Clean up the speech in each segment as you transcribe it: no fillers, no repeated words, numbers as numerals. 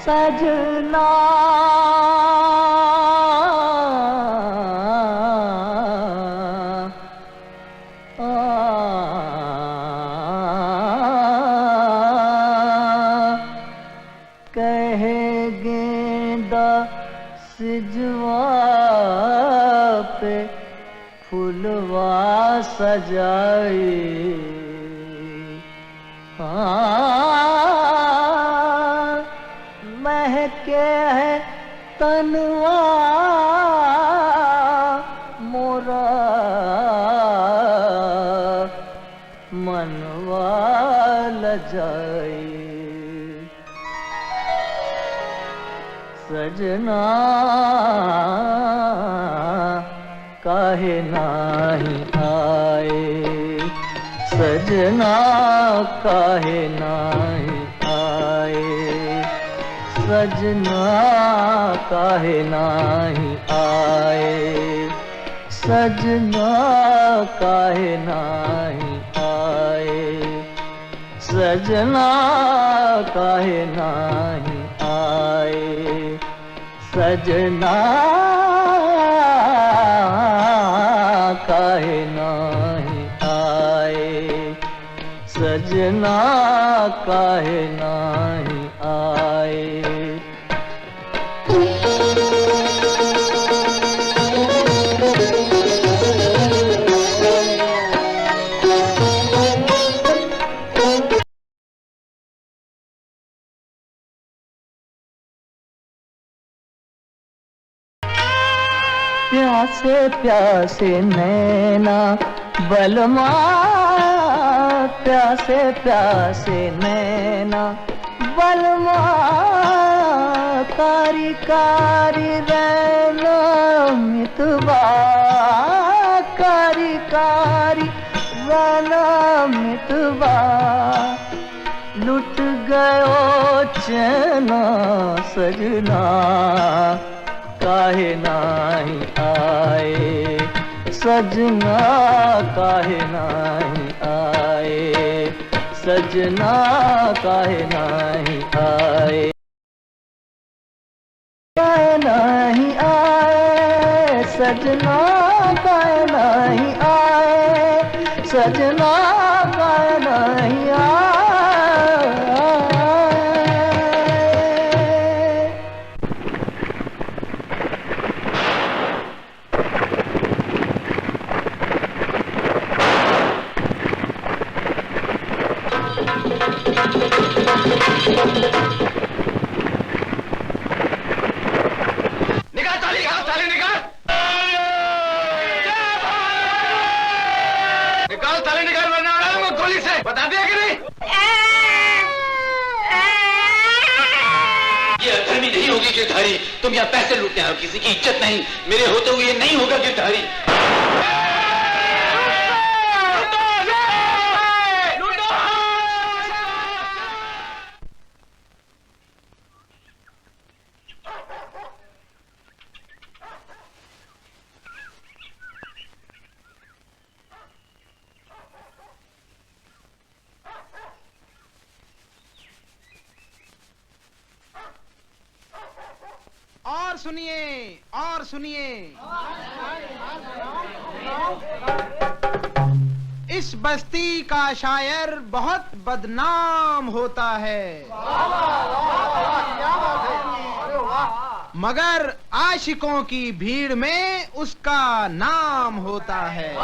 सजना कहे गेंदा सिजवा पे फूलवा सजाई। महके है तनवा मोरा मनवा लजाई। सजना काहे नाही आए, सजना काहे नाही आए, सजना काहे नाही आए, सजना काहे नाही आए, सजना काहे नाही आए, सजना काहे नाही आए, सजना काहे नाही आए। प्यासे प्यासे नैना बलमा, प्यासे प्यासे नैना बलमा, कारी कारी रैना मितवा, कारी कारी रैना मितवा। लुट गयो चैना सजना काहे नाही आए, सजना काहे नाही आए, सजना काहे नाही आए, काहे नहीं आए, सजना काहे नहीं आए, सजना काहे नहीं आए। निकाल ताली, निकाल ताली, निकाल निकाल ताली, निकाल वरना उड़ाऊंगा गोली से। बता दिया कि नहीं? ये अधर्मी नहीं होगी गिरधारी। तुम यहाँ पैसे लूटने आओ, किसी की इज्जत नहीं। मेरे होते हुए ये नहीं होगा गिरधारी। और सुनिए, और सुनिए, इस बस्ती का शायर बहुत बदनाम होता है, मगर आशिकों की भीड़ में उसका नाम होता है।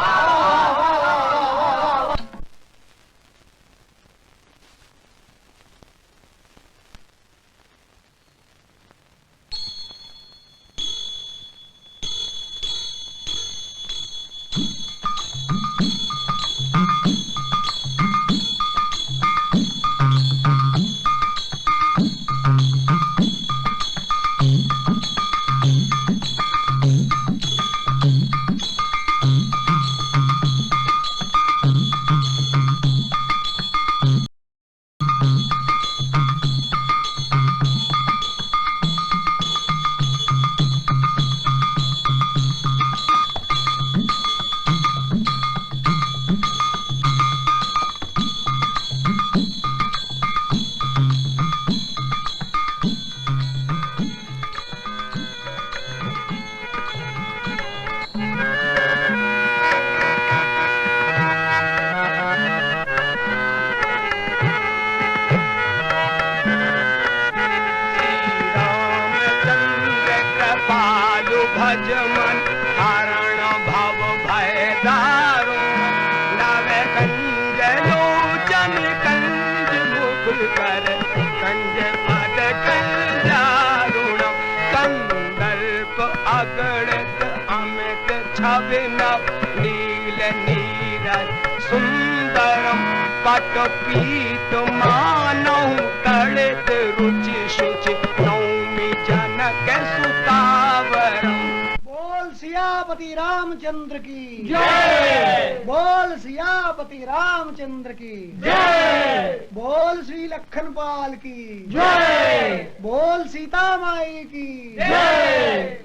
तो पीत मानहु तड़ित रुचि शुचि नौमि जनक सुतावरम। बोल सियापति रामचंद्र की जय। बोल सियापति रामचंद्र की जय। बोल श्री लखनपाल की जय। बोल सीता माई की जय।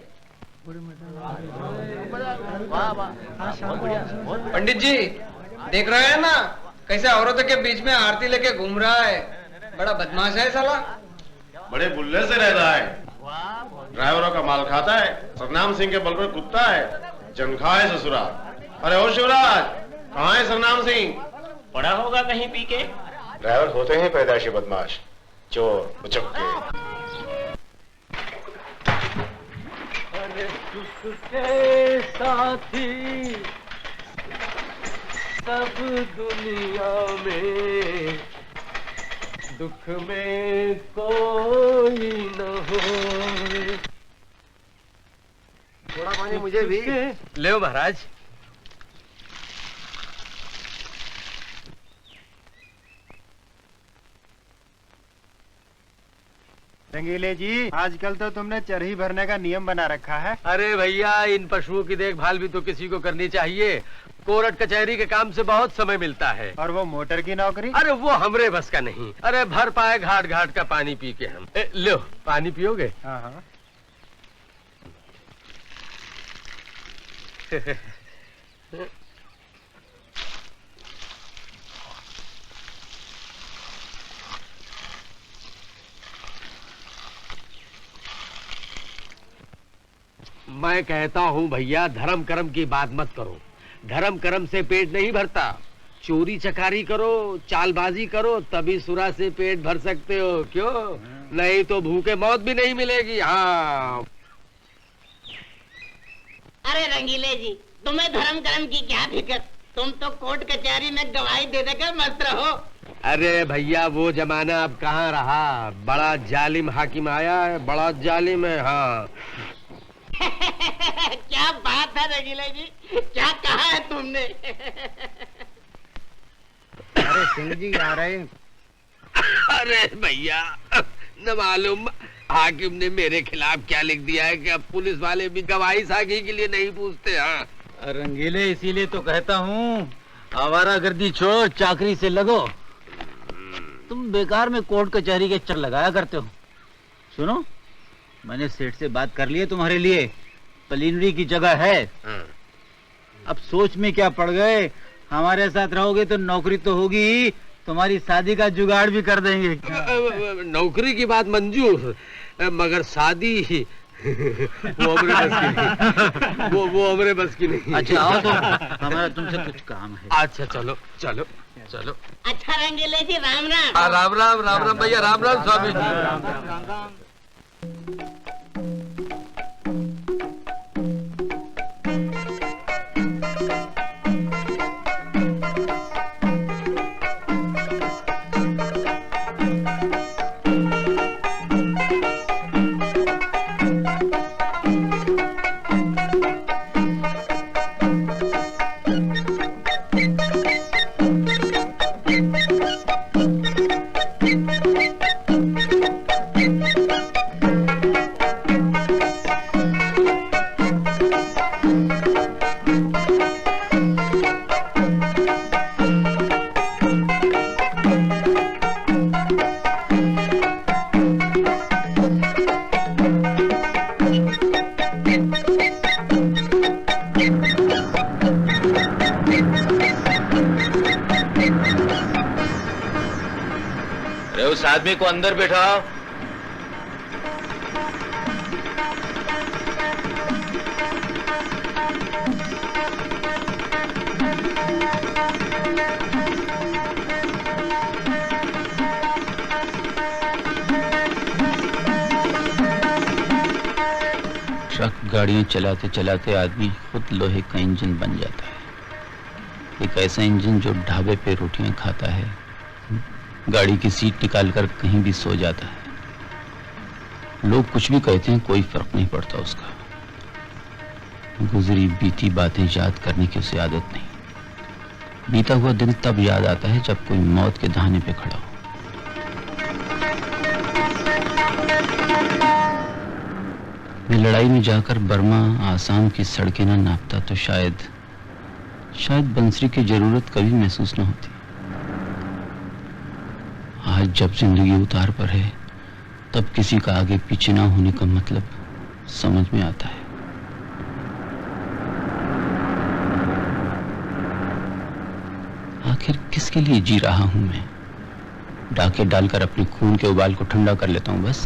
पंडित जी देख रहे हैं ना कैसे औरतों के बीच में आरती लेके घूम रहा है। बड़ा बदमाश है साला। बड़े बुल्ले से रहता है, ड्राइवरों का माल खाता है, सरनाम सिंह के बल पर कुत्ता है, जंखा है ससुरा। अरे ओ शिवराज, कहाँ है सरनाम सिंह? पड़ा होगा कहीं पी के। ड्राइवर होते हैं पैदाइशी बदमाश, चोर उचक्के। अरे सुख के साथी सब दुनिया में, दुख में कोई न हो। थोड़ा पानी मुझे भी ले महाराज। रंगीले जी, आजकल तो तुमने चरही भरने का नियम बना रखा है। अरे भैया, इन पशुओं की देखभाल भी तो किसी को करनी चाहिए। कोर्ट कचहरी के काम से बहुत समय मिलता है। और वो मोटर की नौकरी? अरे वो हमरे बस का नहीं। अरे भर पाए घाट घाट का पानी पी के हम। लो पानी पियोगे? हाँ हाँ। मैं कहता हूँ भैया, धर्म कर्म की बात मत करो। धर्म कर्म से पेट नहीं भरता। चोरी चकारी करो, चालबाजी करो, तभी सुरा से पेट भर सकते हो। क्यों? नहीं तो भूखे मौत भी नहीं मिलेगी। हाँ। अरे रंगीले जी, तुम्हें धर्म कर्म की क्या फिक्र? तुम तो कोर्ट कचहरी में गवाही दे देकर मस्त रहो। अरे भैया, वो जमाना अब कहाँ रहा। बड़ा जालिम हाकिम आया है, बड़ा जालिम है। हाँ। क्या बात है रंगीले जी, क्या कहा है तुमने? अरे सिंह जी आ रहे हैं। अरे भैया, न मालूम हाकिम ने मेरे खिलाफ क्या लिख दिया है कि अब पुलिस वाले भी गवाही साखी के लिए नहीं पूछते। हाँ रंगीले, इसीलिए तो कहता हूँ आवारागर्दी छोड़, चाकरी से लगो। तुम बेकार में कोर्ट कचहरी के चक्कर लगाया करते हो। सुनो, मैंने सेठ से बात कर ली है तुम्हारे लिए। पलीनरी की जगह है। अब सोच में क्या पड़ गए, हमारे साथ रहोगे तो नौकरी तो होगी ही, तुम्हारी शादी का जुगाड़ भी कर देंगे। नौकरी की बात मंजूर, मगर शादी वो हमरे बस की नहीं। वो हमरे बस की नहीं। अच्छा आओ, तो हमारा तुमसे कुछ काम है। अच्छा चलो चलो चलो। अच्छा रंगीले जी, राम राम। राम राम राम राम भैया, राम राम स्वामी जी। राम राम। उस आदमी को अंदर बैठाओ। ट्रक गाड़ियां चलाते चलाते आदमी खुद लोहे का इंजन बन जाता है। एक ऐसा इंजन जो ढाबे पे रोटियां खाता है, गाड़ी की सीट निकालकर कहीं भी सो जाता है। लोग कुछ भी कहते हैं, कोई फर्क नहीं पड़ता उसका। गुजरी बीती बातें याद करने की उसे आदत नहीं। बीता हुआ दिन तब याद आता है जब कोई मौत के दहाने पे खड़ा हो। मैं लड़ाई में जाकर बर्मा आसाम की सड़कें ना नापता तो शायद बंसरी की जरूरत कभी महसूस न होती। आज जब जिंदगी उतार पर है तब किसी का आगे पीछे ना होने का मतलब समझ में आता है। आखिर किसके लिए जी रहा हूं मैं? डाके डालकर अपने खून के उबाल को ठंडा कर लेता हूं बस।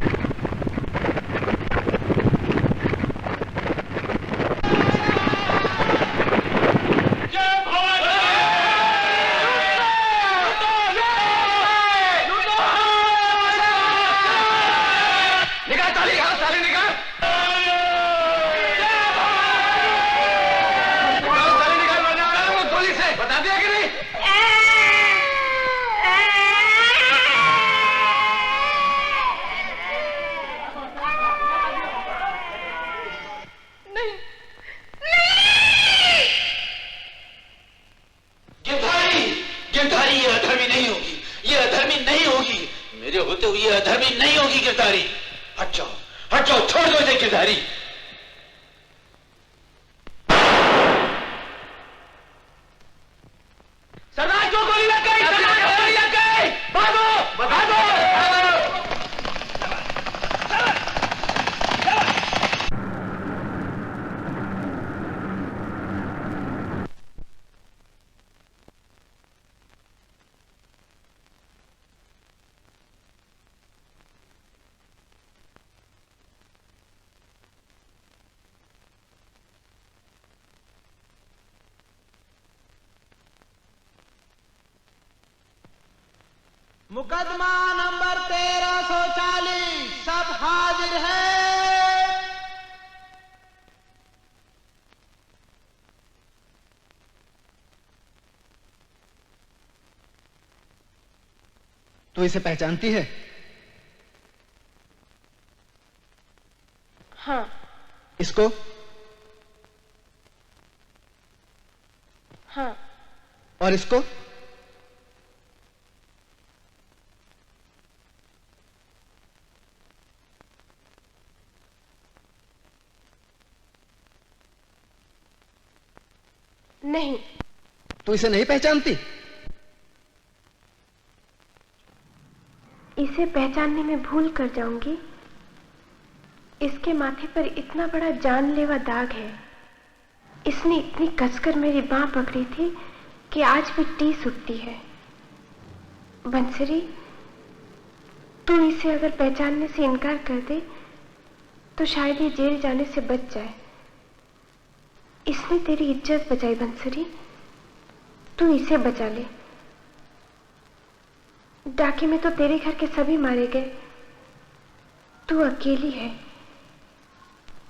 मुकदमा नंबर 1340 सब हाजिर है। तो इसे पहचानती है? हाँ। इसको? हाँ। और इसको? नहीं। तू इसे नहीं पहचानती? इसे पहचानने में भूल कर जाऊंगी। इसके माथे पर इतना बड़ा जानलेवा दाग है। इसने इतनी कसकर मेरी बांह पकड़ी थी कि आज भी टीस उठती है। बंसरी, तू इसे अगर पहचानने से इनकार कर दे तो शायद ये जेल जाने से बच जाए। इसने तेरी इज्जत बचाई बंसरी, तू इसे बचा ले। डाके में तो तेरे घर के सभी मारे गए, तू अकेली है।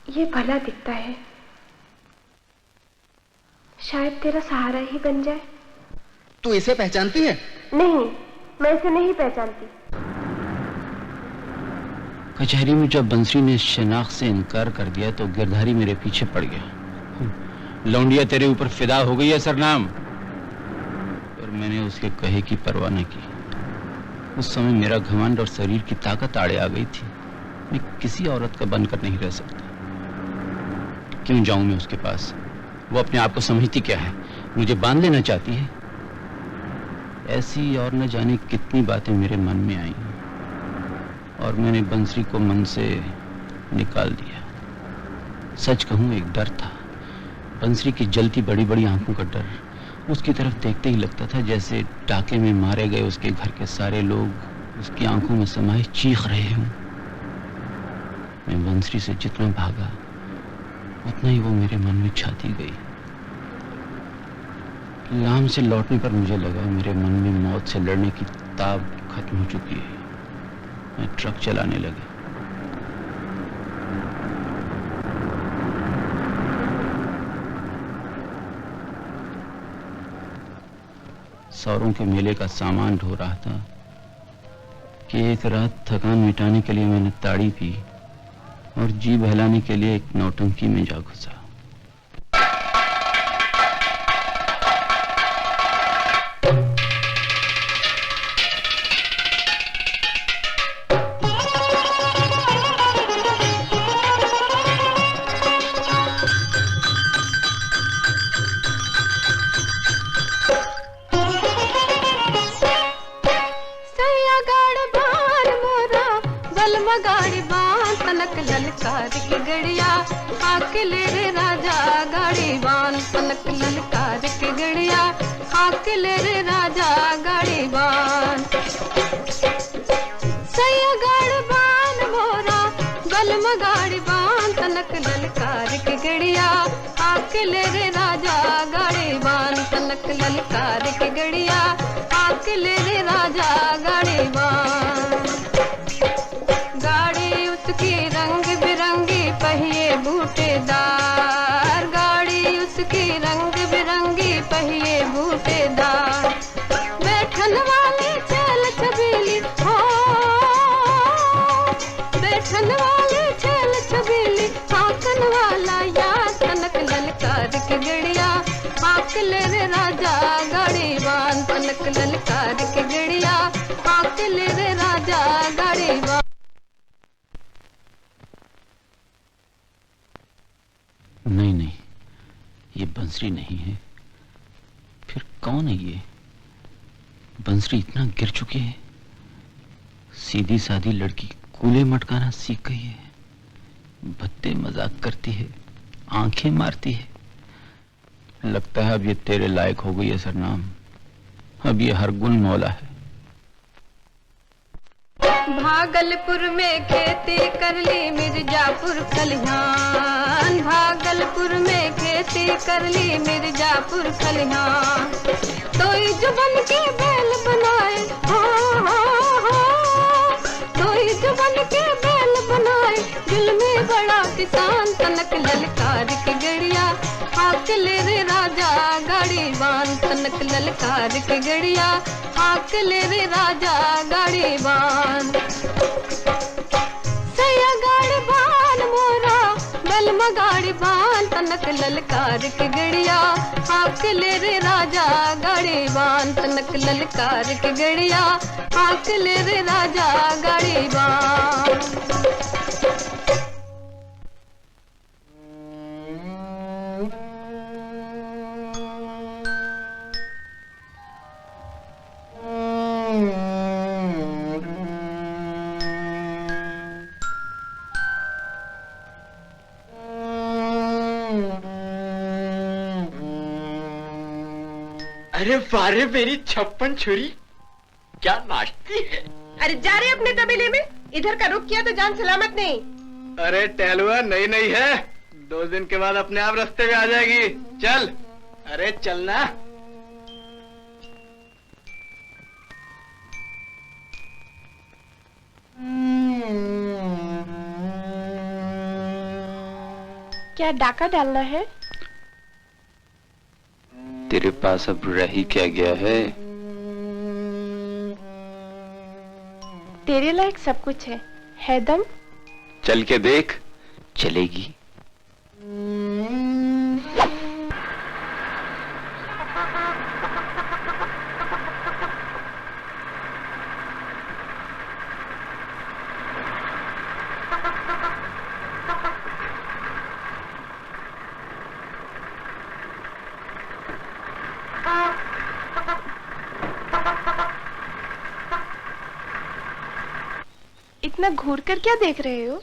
ये भला दिखता है, शायद तेरा सहारा ही बन जाए। तू इसे पहचानती है? नहीं, मैं इसे नहीं पहचानती। कचहरी में जब बंसरी ने शनाख्त से इनकार कर दिया तो गिरधारी मेरे पीछे पड़ गया। लौंडिया तेरे ऊपर फिदा हो गई है सरनाम। पर मैंने उसके कहे की परवाह न की। उस समय मेरा घमंड और शरीर की ताकत आड़े आ गई थी। मैं किसी औरत का बनकर नहीं रह सकता। क्यों जाऊं मैं उसके पास? वो अपने आप को समझती क्या है? मुझे बांध लेना चाहती है। ऐसी और न जाने कितनी बातें मेरे मन में आई और मैंने बंसरी को मन से निकाल दिया। सच कहूं, एक डर था। बंसरी की जलती बड़ी बड़ी आंखों का डर। उसकी तरफ देखते ही लगता था जैसे डाके में मारे गए उसके घर के सारे लोग उसकी आंखों में समाये चीख रहे हों। मैं बंसरी से जितना भागा उतना ही वो मेरे मन में छाती गई। लाम से लौटने पर मुझे लगा मेरे मन में मौत से लड़ने की ताब खत्म हो चुकी है। मैं ट्रक चलाने लगा। सौरों के मेले का सामान ढो रहा था कि एक रात थकान मिटाने के लिए मैंने ताड़ी पी और जी बहलाने के लिए एक नौटंकी में जा घुसा। बलमा गाड़ी बान तनक ललकार के गड़िया आकले रे राजा गाड़ी बान तनक ललकार के गड़िया आकले रे राजा गाड़ी बान सैया गाड़ी बान मोरा बलमा गाड़ी बान तनक ललकार के गड़िया आकले रे राजा गाड़ी बान तनक ललकार के गड़िया आकले रे राजा गाड़ी बान गाड़ी उसकी रंग बिरंगी पहिए बूटेदार गाड़ी उसकी रंग बिरंगी पहिए बूटेदार बैठन वाले चल छबीली हो बैठन वाले चल छबीली आंकन वाला या तनक ललकार के गड़िया आकले रे राजा गाड़ी बान तनक ललकार के गड़िया आकले रे राजा गाड़ी बान। नहीं नहीं, ये बंसरी नहीं है। फिर कौन है ये? बंसरी इतना गिर चुकी है, सीधी सादी लड़की कूले मटकाना सीख गई है, भद्दे मजाक करती है, आंखें मारती है। लगता है अब ये तेरे लायक हो गई है सरनाम, अब ये हर गुण मौला है। भागलपुर में खेती कर ली मिर्जापुर खलिहान भागलपुर में खेती कर ली मिर्जापुर खलिहान तो जुबन के बैल बनाए हो तो जुबन के बैल बनाए दिल में बड़ा किसान तनक ललकार की गड़िया आकले रे राजा गाड़ी बान तनक ललकार की गड़िया आकले रे राजा गाड़ी बान सैया गाड़ी बान मोरा बलमा गाड़ी बान तनक ललकार की गड़िया आकले रे राजा गाड़ी बान तनक ललकार की गड़िया आकले रे राजा गाड़ी बान। अरे वारे मेरी 56 छुरी क्या नाचती है। अरे जा रहे अपने कबीले में, इधर का रुख किया तो जान सलामत नहीं। अरे टहलुआ नई नई है, 2 दिन के बाद अपने आप रास्ते में आ जाएगी। चल, अरे चलना। क्या डाका डालना है? तेरे पास अब रह ही क्या गया है? तेरे लायक सब कुछ है दम? चल के देख, चलेगी। इतना घूर कर क्या देख रहे हो?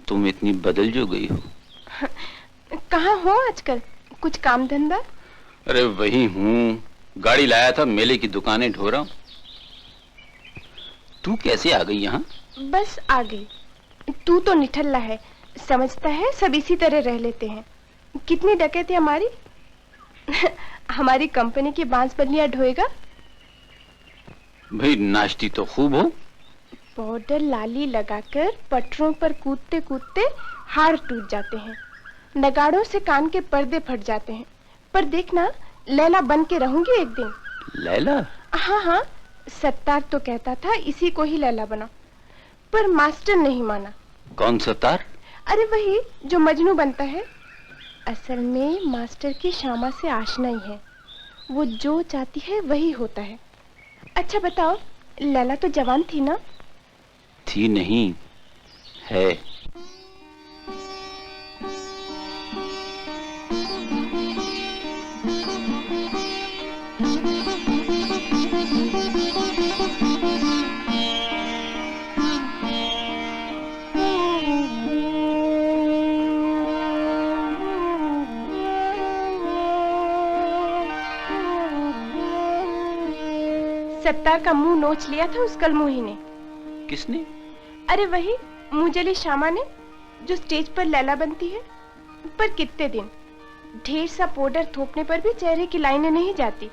तुम इतनी बदल जो गई हो। कहाँ हो आजकल? कुछ काम धंधा? अरे वही हूँ, गाड़ी लाया था, मेले की दुकानें ढो रहा हूँ। तू कैसे आ गई यहाँ? बस आ गई। तू तो निठल्ला है, समझता है सब इसी तरह रह लेते हैं। कितनी डकैती हमारी हमारी कंपनी की बांस बल्लियां ढोएगा। भाई नाचती तो खूब हो। पाउडर लाली लगाकर पटरों पर कूदते कूदते हाड़ टूट जाते हैं, नगाड़ों से कान के पर्दे फट जाते हैं। पर देखना, लैला बन के रहूंगी एक दिन। लैला? हाँ हाँ, सत्तार तो कहता था इसी को ही लैला बना, पर मास्टर नहीं माना। कौन सत्तार? अरे वही जो मजनू बनता है। असल में मास्टर की श्यामा से आशना ही है, वो जो चाहती है वही होता है। अच्छा बताओ, लैला तो जवान थी ना? थी नहीं, है। सत्तार का मुंह नोच लिया था उस कलमुही ने। किसने? अरे वही मुंजली श्यामा ने, जो स्टेज पर लैला बनती है। पर कितने दिन, ढेर सा पाउडर थोपने पर भी चेहरे की लाइनें नहीं जाती।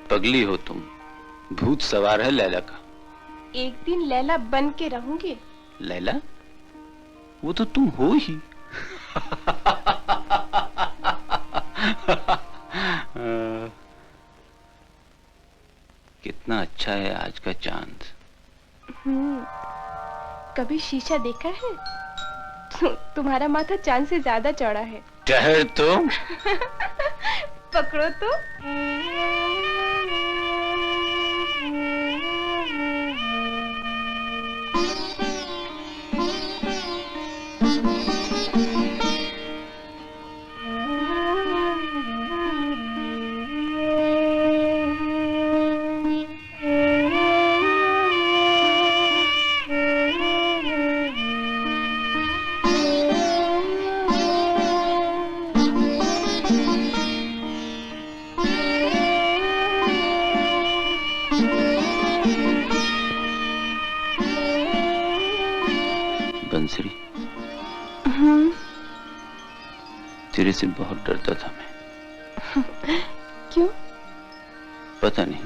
पगली हो तुम, भूत सवार है लैला का। एक दिन लैला बन के रहूंगी। लैला? वो तो तुम हो ही। कितना अच्छा है आज का चांद। कभी शीशा देखा है? तुम्हारा माथा चांद से ज्यादा चौड़ा है। ठहर तो। पकड़ो तो। बंसरी, तेरे से बहुत डरता था मैं। क्यों? पता नहीं,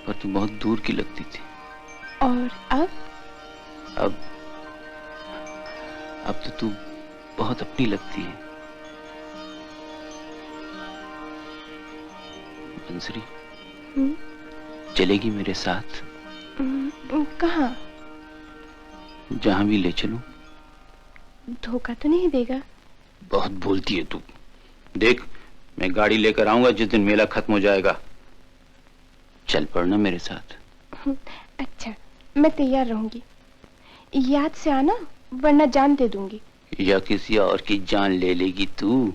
पर तू बहुत दूर की लगती थी। और अब तो तू बहुत अपनी लगती है। बंसरी, चलेगी मेरे साथ? कहाँ? जहां भी ले चलूं। धोखा तो नहीं देगा? बहुत बोलती है तू। देख, मैं गाड़ी लेकर आऊंगा जिस दिन मेला खत्म हो जाएगा। चल पड़ना मेरे साथ। अच्छा, मैं तैयार रहूंगी। याद से आना, वरना जान दे दूंगी। या किसी और की जान ले लेगी तू?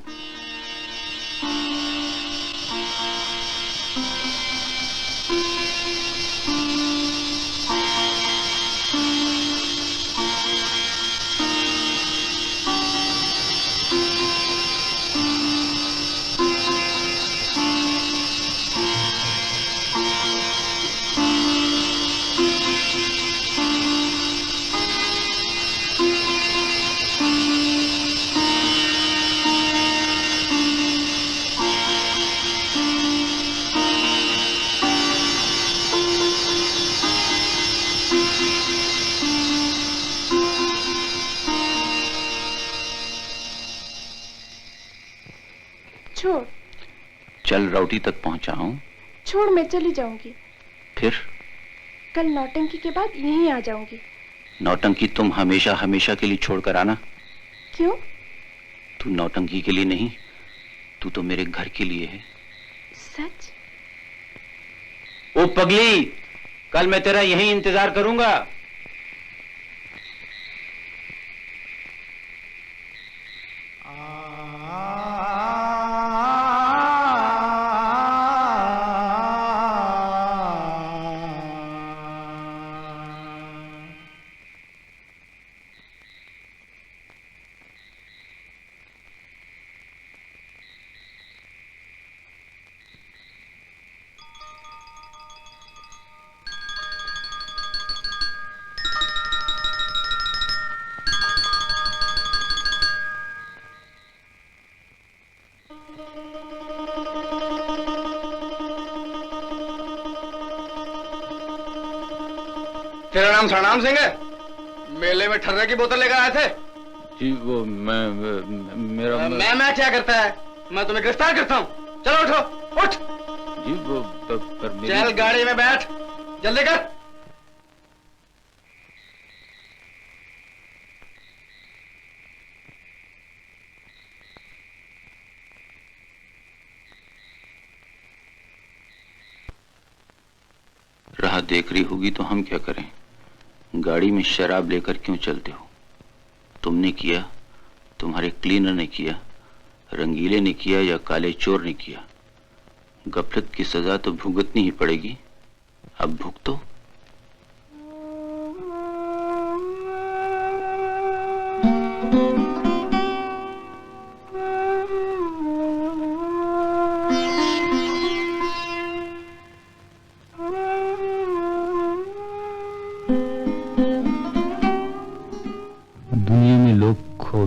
छोड़। चल राउटी तक पहुंचाऊं? छोड़, मैं चली जाऊंगी। फिर? कल नौटंकी के बाद यहीं आ जाऊंगी। नौटंकी तुम हमेशा हमेशा के लिए छोड़कर आना। क्यों? तू नौटंकी के लिए नहीं, तू तो मेरे घर के लिए है। सच? ओ पगली, कल मैं तेरा यहीं इंतजार करूंगा। तेरा नाम सरनाम सिंह है? मेले में ठर्रे की बोतल लेकर आए थे? जी वो मेरा मैं क्या करता है? मैं तुम्हें गिरफ्तार करता हूँ। चलो उठो, उठ। जी वो पर मेरी... चल गाड़ी में बैठ, जल्दी कर। राह देख रही होगी तो हम क्या करें? गाड़ी में शराब लेकर क्यों चलते हो? तुमने किया, तुम्हारे क्लीनर ने किया, रंगीले ने किया या काले चोर ने किया। गफलत की सजा तो भुगतनी ही पड़ेगी। अब भुगतो।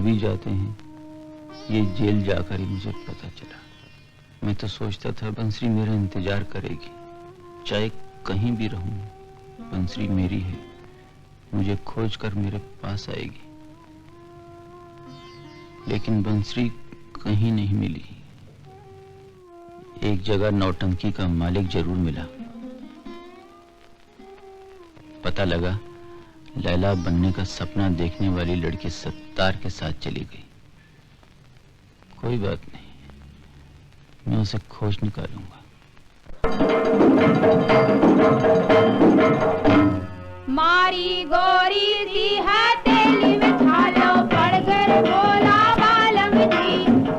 भी जाते हैं, ये जेल जाकर ही मुझे पता चला। मैं तो सोचता था बंसरी मेरा इंतजार करेगी, चाहे कहीं भी रहूं बंसरी मेरी है, मुझे खोज कर मेरे पास आएगी। लेकिन बंसरी कहीं नहीं मिली। एक जगह नौटंकी का मालिक जरूर मिला। पता लगा लैला बनने का सपना देखने वाली लड़की सत्तार के साथ चली गई। कोई बात नहीं, मैं उसे खोज निकालूंगा। मारी गोरी सी है तेली में छालो, पड़गर बोला बालम जी,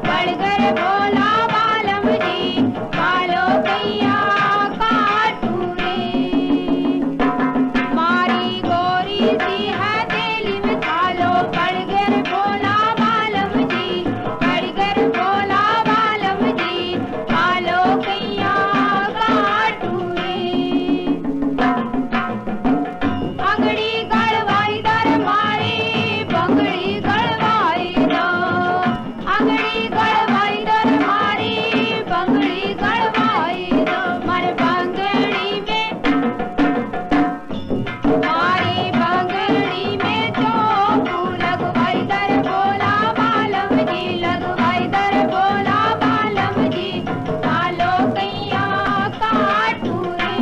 पड़गर बोला बालम जी, कालो कैया काटू रे। मारी गोरी सी है तेली में छालो, पड़गर बोला बालम जी, पड़गर बोला बालम जी, कालो कैया काटू रे। अंगड़ी गड़वाई दर मारी, बंगड़ी गड़वाई दो, अंगड़ी गड़वाई दर मारी, बंगड़ी गड़वाई दो। मारे बंगड़ी में, मारी बंगड़ी में चौकू लगवाई दर बोला बालम जी, लगवाई दर बोला बालम जी, कालो कैया काटू रे।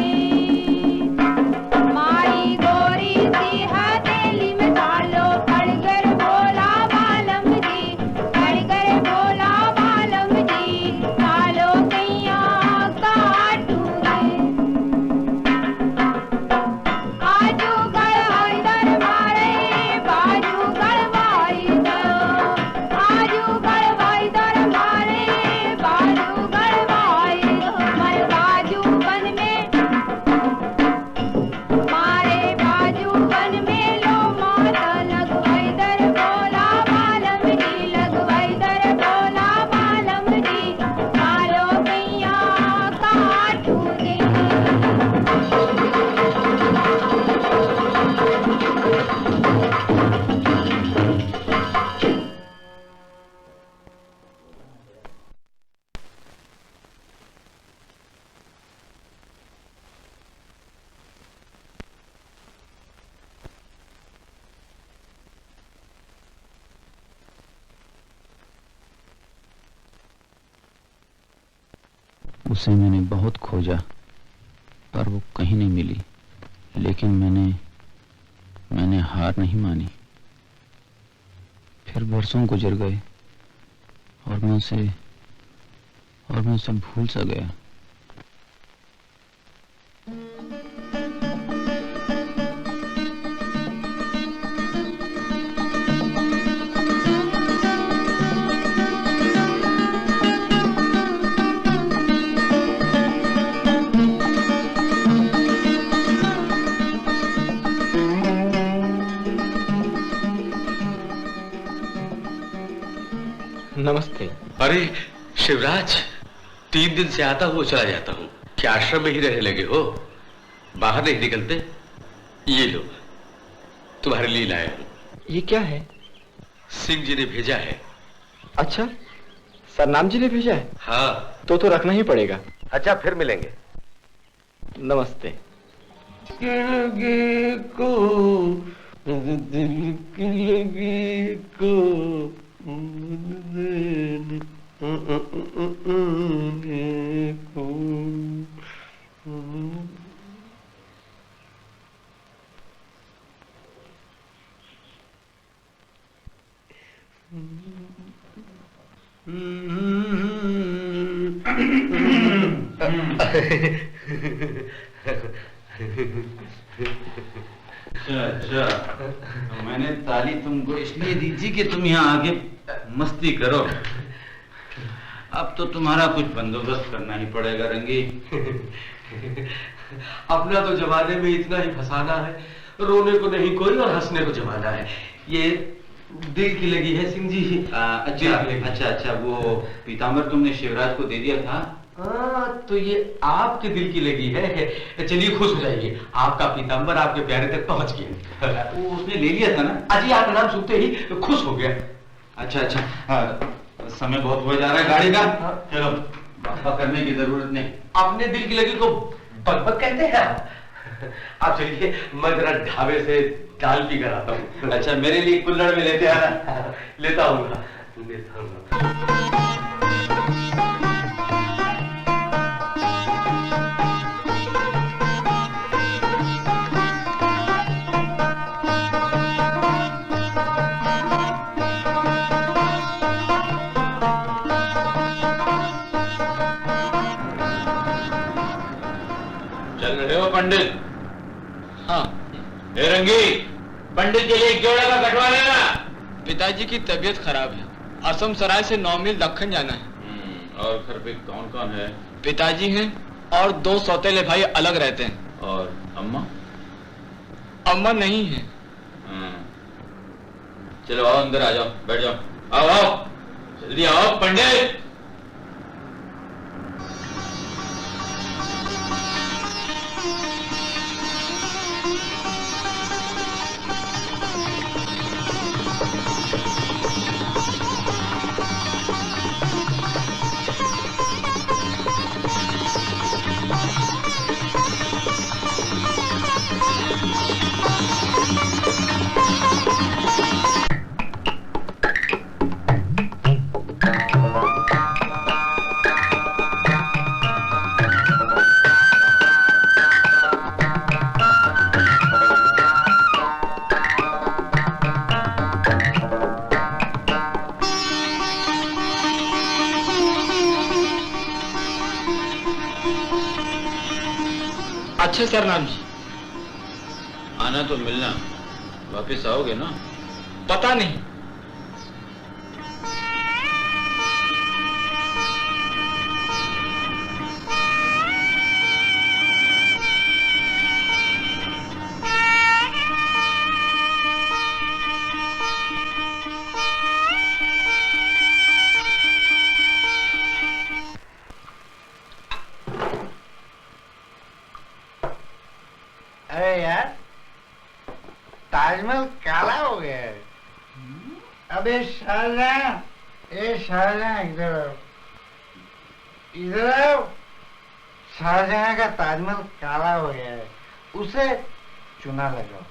मारी गोरी सी है तेली में छालो, पड़गर बोला बालम जी, पड़गर बोला बालम जी, कालो कैया काटू रे। आजू गड़वाई दर मारे, बाजू गड़वाई दो, आजू गड़वाई दर मारे, बाजू गड़वाई दो। मैं बाजू बन में, मारे बाजू बन में लो माता, लगवाई दर बोला बालम जी, लगवाई दर बोला बालम जी, कालो कैया काटू रे। उसे मैंने बहुत खोजा पर वो कहीं नहीं मिली। लेकिन मैंने हार नहीं मानी। फिर बरसों गुजर गए और मैं उसे भूल सा गया। नमस्ते। अरे शिवराज, 3 दिन से आता हूँ चला जाता हूँ, क्या आश्रम में ही रहने लगे हो? बाहर नहीं निकलते? ये लो, तुम्हारे लिए लाया हूँ। ये क्या है? सिंह जी ने भेजा है। अच्छा, सरनाम जी ने भेजा है? हाँ। तो रखना ही पड़ेगा। अच्छा, फिर मिलेंगे। नमस्ते। अच्छा, मैंने ताली तुमको इसलिए दी थी कि तुम यहाँ आके मस्ती करो। अब तो तुम्हारा कुछ बंदोबस्त करना ही पड़ेगा रंगी। अपना तो जमाने में इतना ही फसाना है, रोने को नहीं कोई और हंसने को जमाना है। ये दिल की लगी है सिंह जी। अच्छा, वो पीताम्बर तुमने शिवराज को दे दिया था? हाँ, तो ये आपके दिल की लगी है। चलिए खुश हो जाइए, आपका पीताम्बर आपके प्यारे तक पहुंच गया। वो उसने ले लिया था ना? अजी, आपका नाम सुनते ही खुश हो गया। अच्छा अच्छा, समय बहुत हो जा रहा है गाड़ी का। चलो, बाबा करने की जरूरत नहीं। अपने दिल की लगी को बकबक कहते हैं आप चलिए, मैं जरा ढाबे से दाल पी कर आता हूँ। अच्छा, मेरे लिए कुल्हड़ में लेते आना। लेता हूँ। चल रहे हो पंडित? हाँ। ए रंगी, पंडित के लिए जोड़ा का कटवा लेना। पिताजी की तबीयत खराब है, असम सराय से 9 मील दक्कन जाना है। और घर पे कौन कौन है? पिताजी हैं और 2 सौतेले भाई अलग रहते हैं। और अम्मा? अम्मा नहीं है। चलो आओ, अंदर आ जाओ, बैठ जाओ। आओ आओ, जल्दी आओ पंडित। अच्छा सरनाम जी। आना तो मिलना, वापस आओगे ना? पता नहीं। अरे यार, ताजमहल काला हो गया है। अबे शाहजहां, ए शाहजहां इधर आओ, इधर आओ। शाहजहां का ताजमहल काला हो गया है, उसे चुना लगाओ।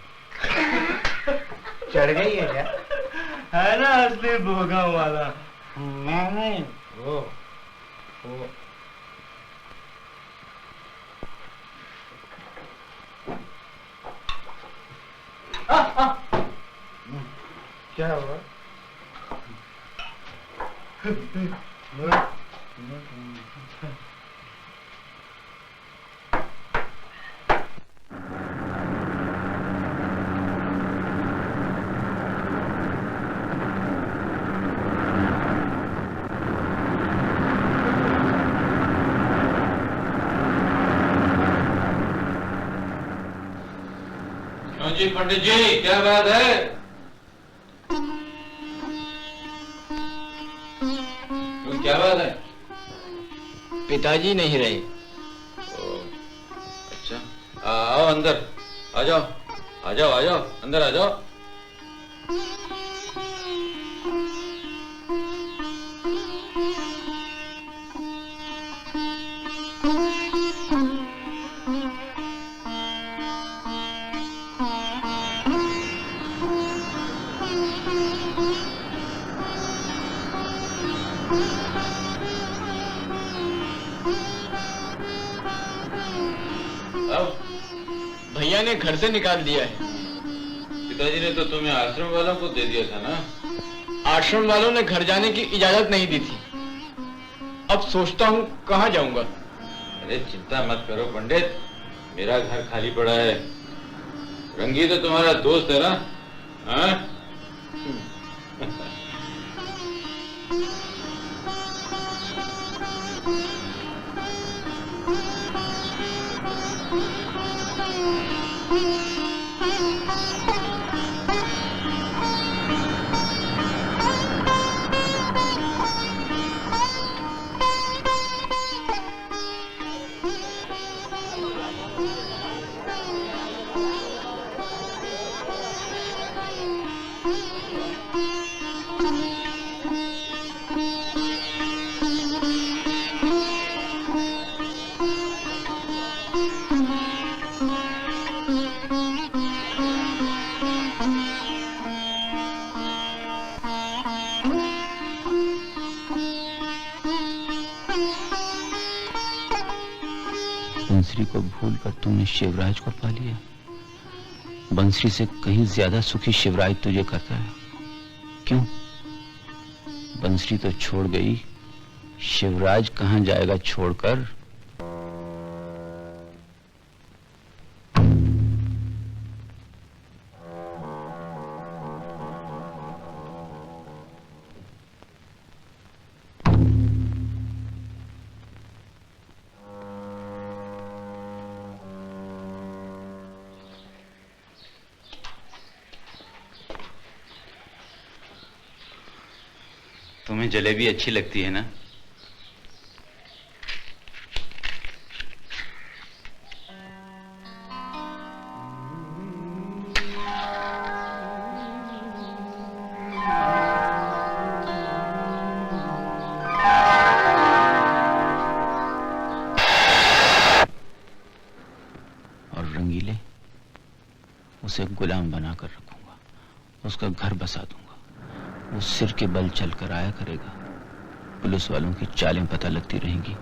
चढ़ गई है क्या? है ना असली भोगा वाला। मैं नहीं, वो क्या हुआ? जी पंडित जी, क्या बात है? क्या बात है? पिताजी नहीं रहे। अच्छा, आओ अंदर, आ जाओ, आ जाओ, आ जाओ, अंदर आ जाओ। भैया ने घर से निकाल दिया है। पिताजी ने तो तुम्हें आश्रम वालों को दे दिया था ना? आश्रम वालों ने घर जाने की इजाजत नहीं दी थी। अब सोचता हूँ कहाँ जाऊंगा। अरे चिंता मत करो पंडित, मेरा घर खाली पड़ा है। रंगी तो तुम्हारा दोस्त है ना? हाँ? बंसरी को भूलकर तुमने शिवराज को पा लिया। बंसरी से कहीं ज्यादा सुखी शिवराज तुझे करता है। क्यों? बंसरी तो छोड़ गई, शिवराज कहां जाएगा छोड़कर? तुम्हें जलेबी अच्छी लगती है ना? और रंगीले, उसे गुलाम बनाकर रखूंगा, उसका घर बसा दूंगा। वो सिर के बल चलकर आया करेगा, पुलिस वालों की चालें पता लगती रहेंगी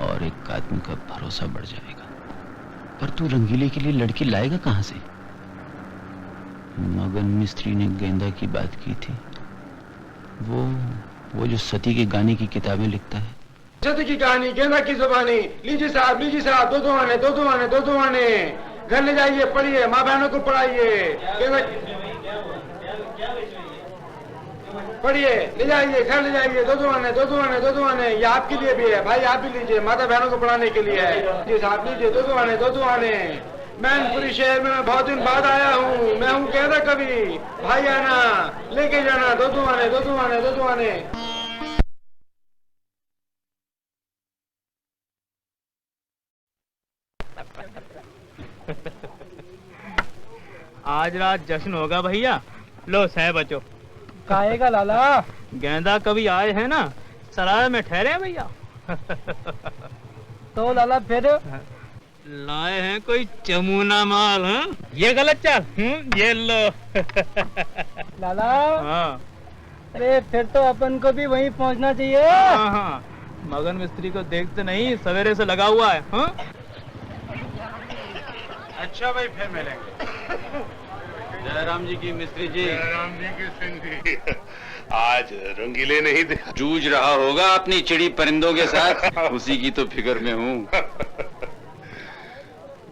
और एक आदमी का भरोसा बढ़ जाएगा। पर तू रंगीले के लिए लड़की लाएगा कहां से? मगन मिस्त्री ने गेंदा की बात की थी, वो जो सती के गाने की किताबें लिखता है। सती की कहानी, गेंदा की जुबानी। लीजिए साहब, लीजिए साहब, दो दो आने, दो दो आने, दो दो आने। घर ले जाइए, पढ़िए, माँ बहनों को पढ़ाइए। पढ़िए, ले जाइए, घर ले जाइए, दो दो आने, दो दो आने, दो दो आने। ये आपके लिए भी है भाई, आप भी लीजिए, माता बहनों को पढ़ाने के लिए है। जी साहब, लीजिए, दो दो आने, दो दो आने। मैनपुरी शहर में मैं बहुत दिन बाद आया हूँ, मैं हूँ कहता कभी भाई आना, लेके जाना, दो दो आने, दो दो आने, दो दो आने। आज रात जश्न होगा भैया, लो सह बचो। काहेगा लाला? गेंदा कभी आए हैं ना, सराय में ठहरे भैया। तो लाला फिर लाए हैं कोई चमूना माल? हाँ, ये गलत चाल। ये लो। लाला। हाँ। अरे फिर तो अपन को भी वहीं पहुंचना चाहिए। हाँ हाँ, मगन मिस्त्री को देखते नहीं, सवेरे से लगा हुआ है। हाँ? अच्छा भाई, फिर मिलेंगे। जयराम जी की मिस्त्री जी। जयराम जी की सिंह जी। आज रंगीले नहीं देखा? जूझ रहा होगा अपनी चिड़ी परिंदों के साथ, उसी की तो फिक्र में हूँ।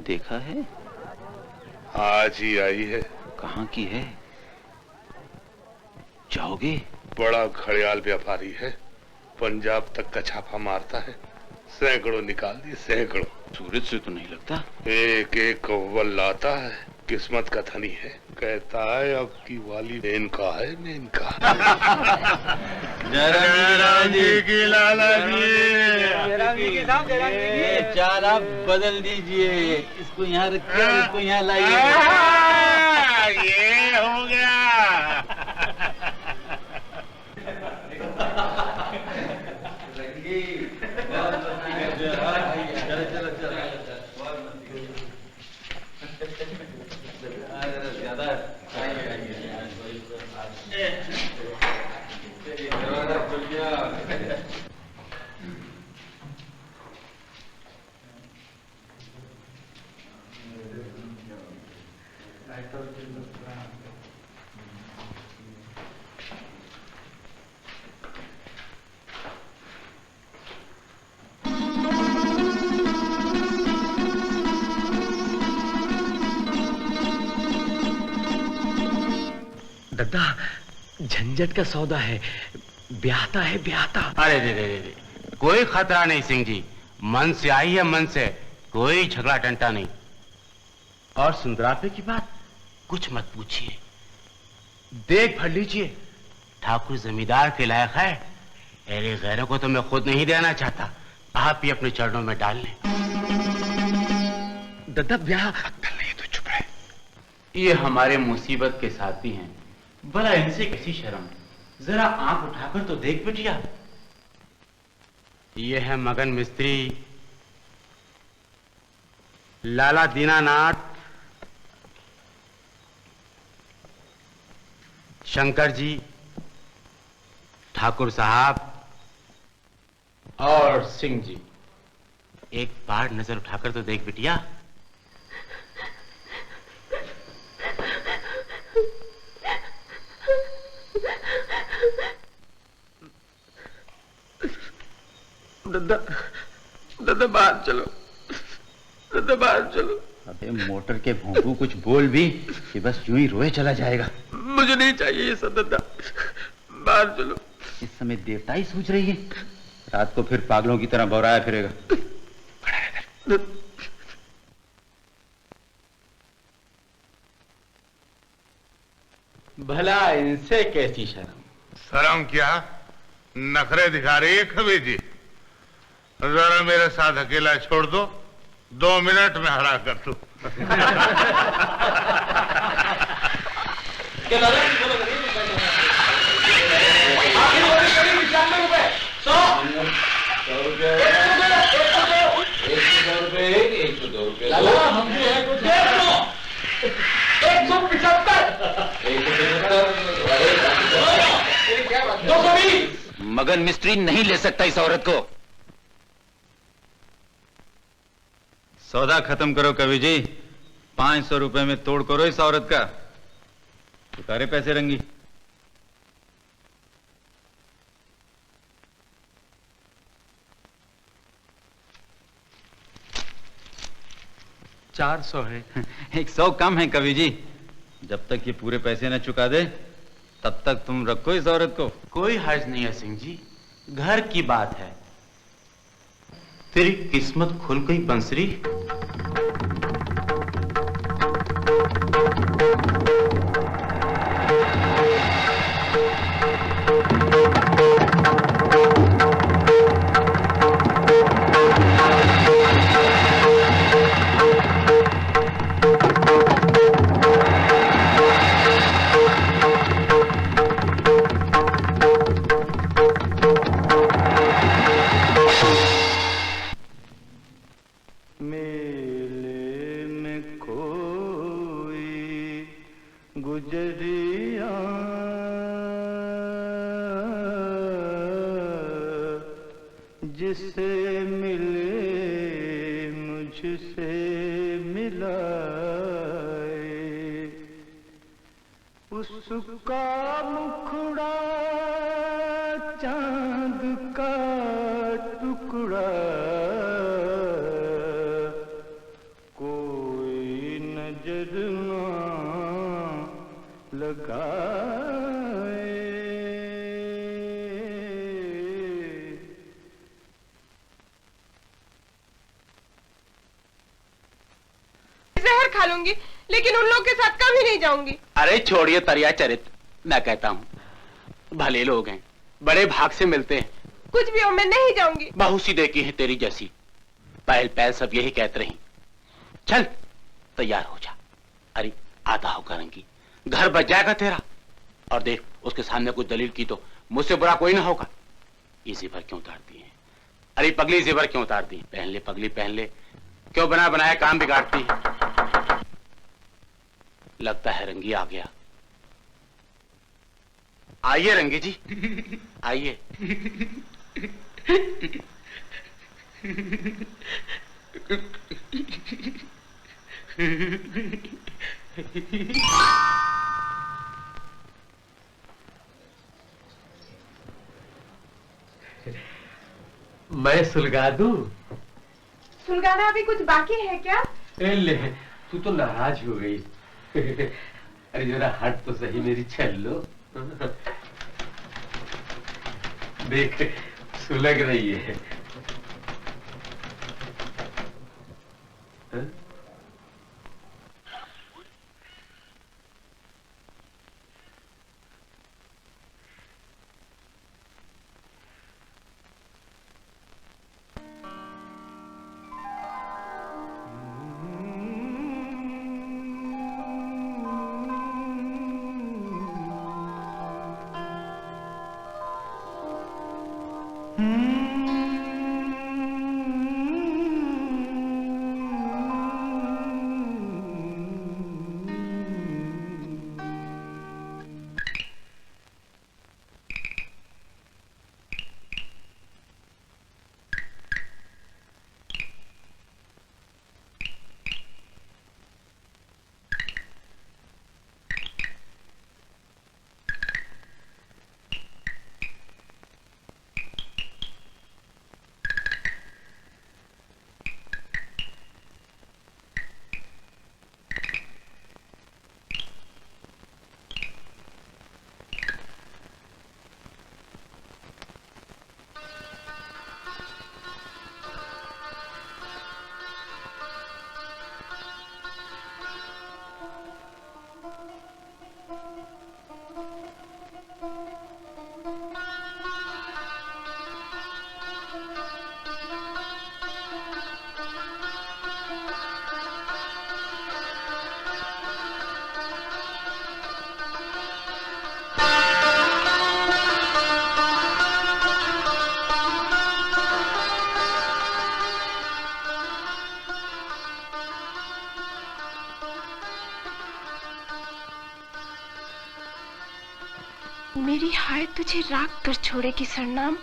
देखा है? आज ही आई है। कहाँ की है? जाओगे? बड़ा घड़ियाल व्यापारी है, पंजाब तक का छापा मारता है। सैकड़ों निकाल दिए, सैकड़ों। सूरज से तो नहीं लगता। एक एक कव्वल लाता है, किस्मत का धनी है। कहता है अब की वाली इनका है, इनका। जयराम जी की लाला जी। जयराम जी की साहब, जयराम जी की। चाल आप बदल दीजिए, इसको यहाँ रखिए, इसको यहाँ लाइए। ये हो गया। दद्दा, झंझट का सौदा है, ब्याहता है ब्याहता। अरे दे, कोई खतरा नहीं सिंह जी, मन से आई है, मन से, कोई झगड़ा टंटा नहीं। और सुंदरापे की बात कुछ मत पूछिए, देख भर लीजिए, ठाकुर जमींदार के लायक है। अरे गैरों को तो मैं खुद नहीं देना चाहता, आप ही अपने चरणों में डाल लें। दद्दा ब्याह नहीं तो चुप रहे। ये हमारे मुसीबत के साथी हैं, भला इनसे कैसी शर्म, जरा आंख उठाकर तो देख बिटिया। ये है मगन मिस्त्री, लाला दीनानाथ, शंकर जी, ठाकुर साहब और सिंह जी। एक बार नजर उठाकर तो देख बिटिया। दादा, दादा बाहर चलो, दादा बाहर चलो। अबे मोटर के भोंपू कुछ बोल भी कि बस यूं ही रोए चला जाएगा। मुझे नहीं चाहिए ये सब दादा, बाहर चलो। इस समय देवता ही सूझ रही है, रात को फिर पागलों की तरह बौराया फिरेगा। भला इनसे कैसी शर्म? शर्म क्या, नखरे दिखा रही है कभी जी। जरा मेरे साथ अकेला छोड़ दो, 2 मिनट में हरा कर दू। मगन मिस्त्री नहीं ले सकता इस औरत को। सौदा खत्म करो कवि जी, 500 रुपए में तोड़ करो इस औरत का। उतारे पैसे रंगी। $400 है। 100 कम है कवि जी। जब तक ये पूरे पैसे न चुका दे तब तक तुम रखो इस औरत को। कोई हर्ज नहीं है सिंह जी, घर की बात है। तेरी किस्मत खुल गई बंसरी। जिससे मिले मुझसे मिलाए, उसका मुखड़ा चांद का टुकड़ा, कोई नजर ना लगाए। जहर खा लूंगी, लेकिन उन लोग के साथ कभी नहीं जाऊंगी। अरे छोड़िए तरिया चरित, मैं कहता हूँ भले लोग हैं, बड़े भाग से मिलते हैं। कुछ भी हो, मैं नहीं जाऊंगी। बहुत सी देखी है तेरी जैसी, पहल पहल सब यही कहते रही। चल तैयार हो जा। अरे आता होगा रंगी, घर बच जाएगा तेरा। और देख उसके सामने कुछ दलील की तो मुझसे बुरा कोई ना होगा। ये ज़ेवर क्यों उतारती है? अरे पगली ज़ेवर क्यों उतारती है? पहन ले पगली पहन ले, क्यों बना बनाया काम बिगाड़ती है? लगता है रंगी आ गया। आइए रंगी जी, आइए। मैं सुलगा दूं? सुलगाना अभी कुछ बाकी है क्या? ले, तू तो नाराज हो गई। अरे जरा हट तो सही मेरी छल्लो। देख सुलग रही है। हा? मेरी हाय तुझे राख कर छोड़ेगी सरनाम।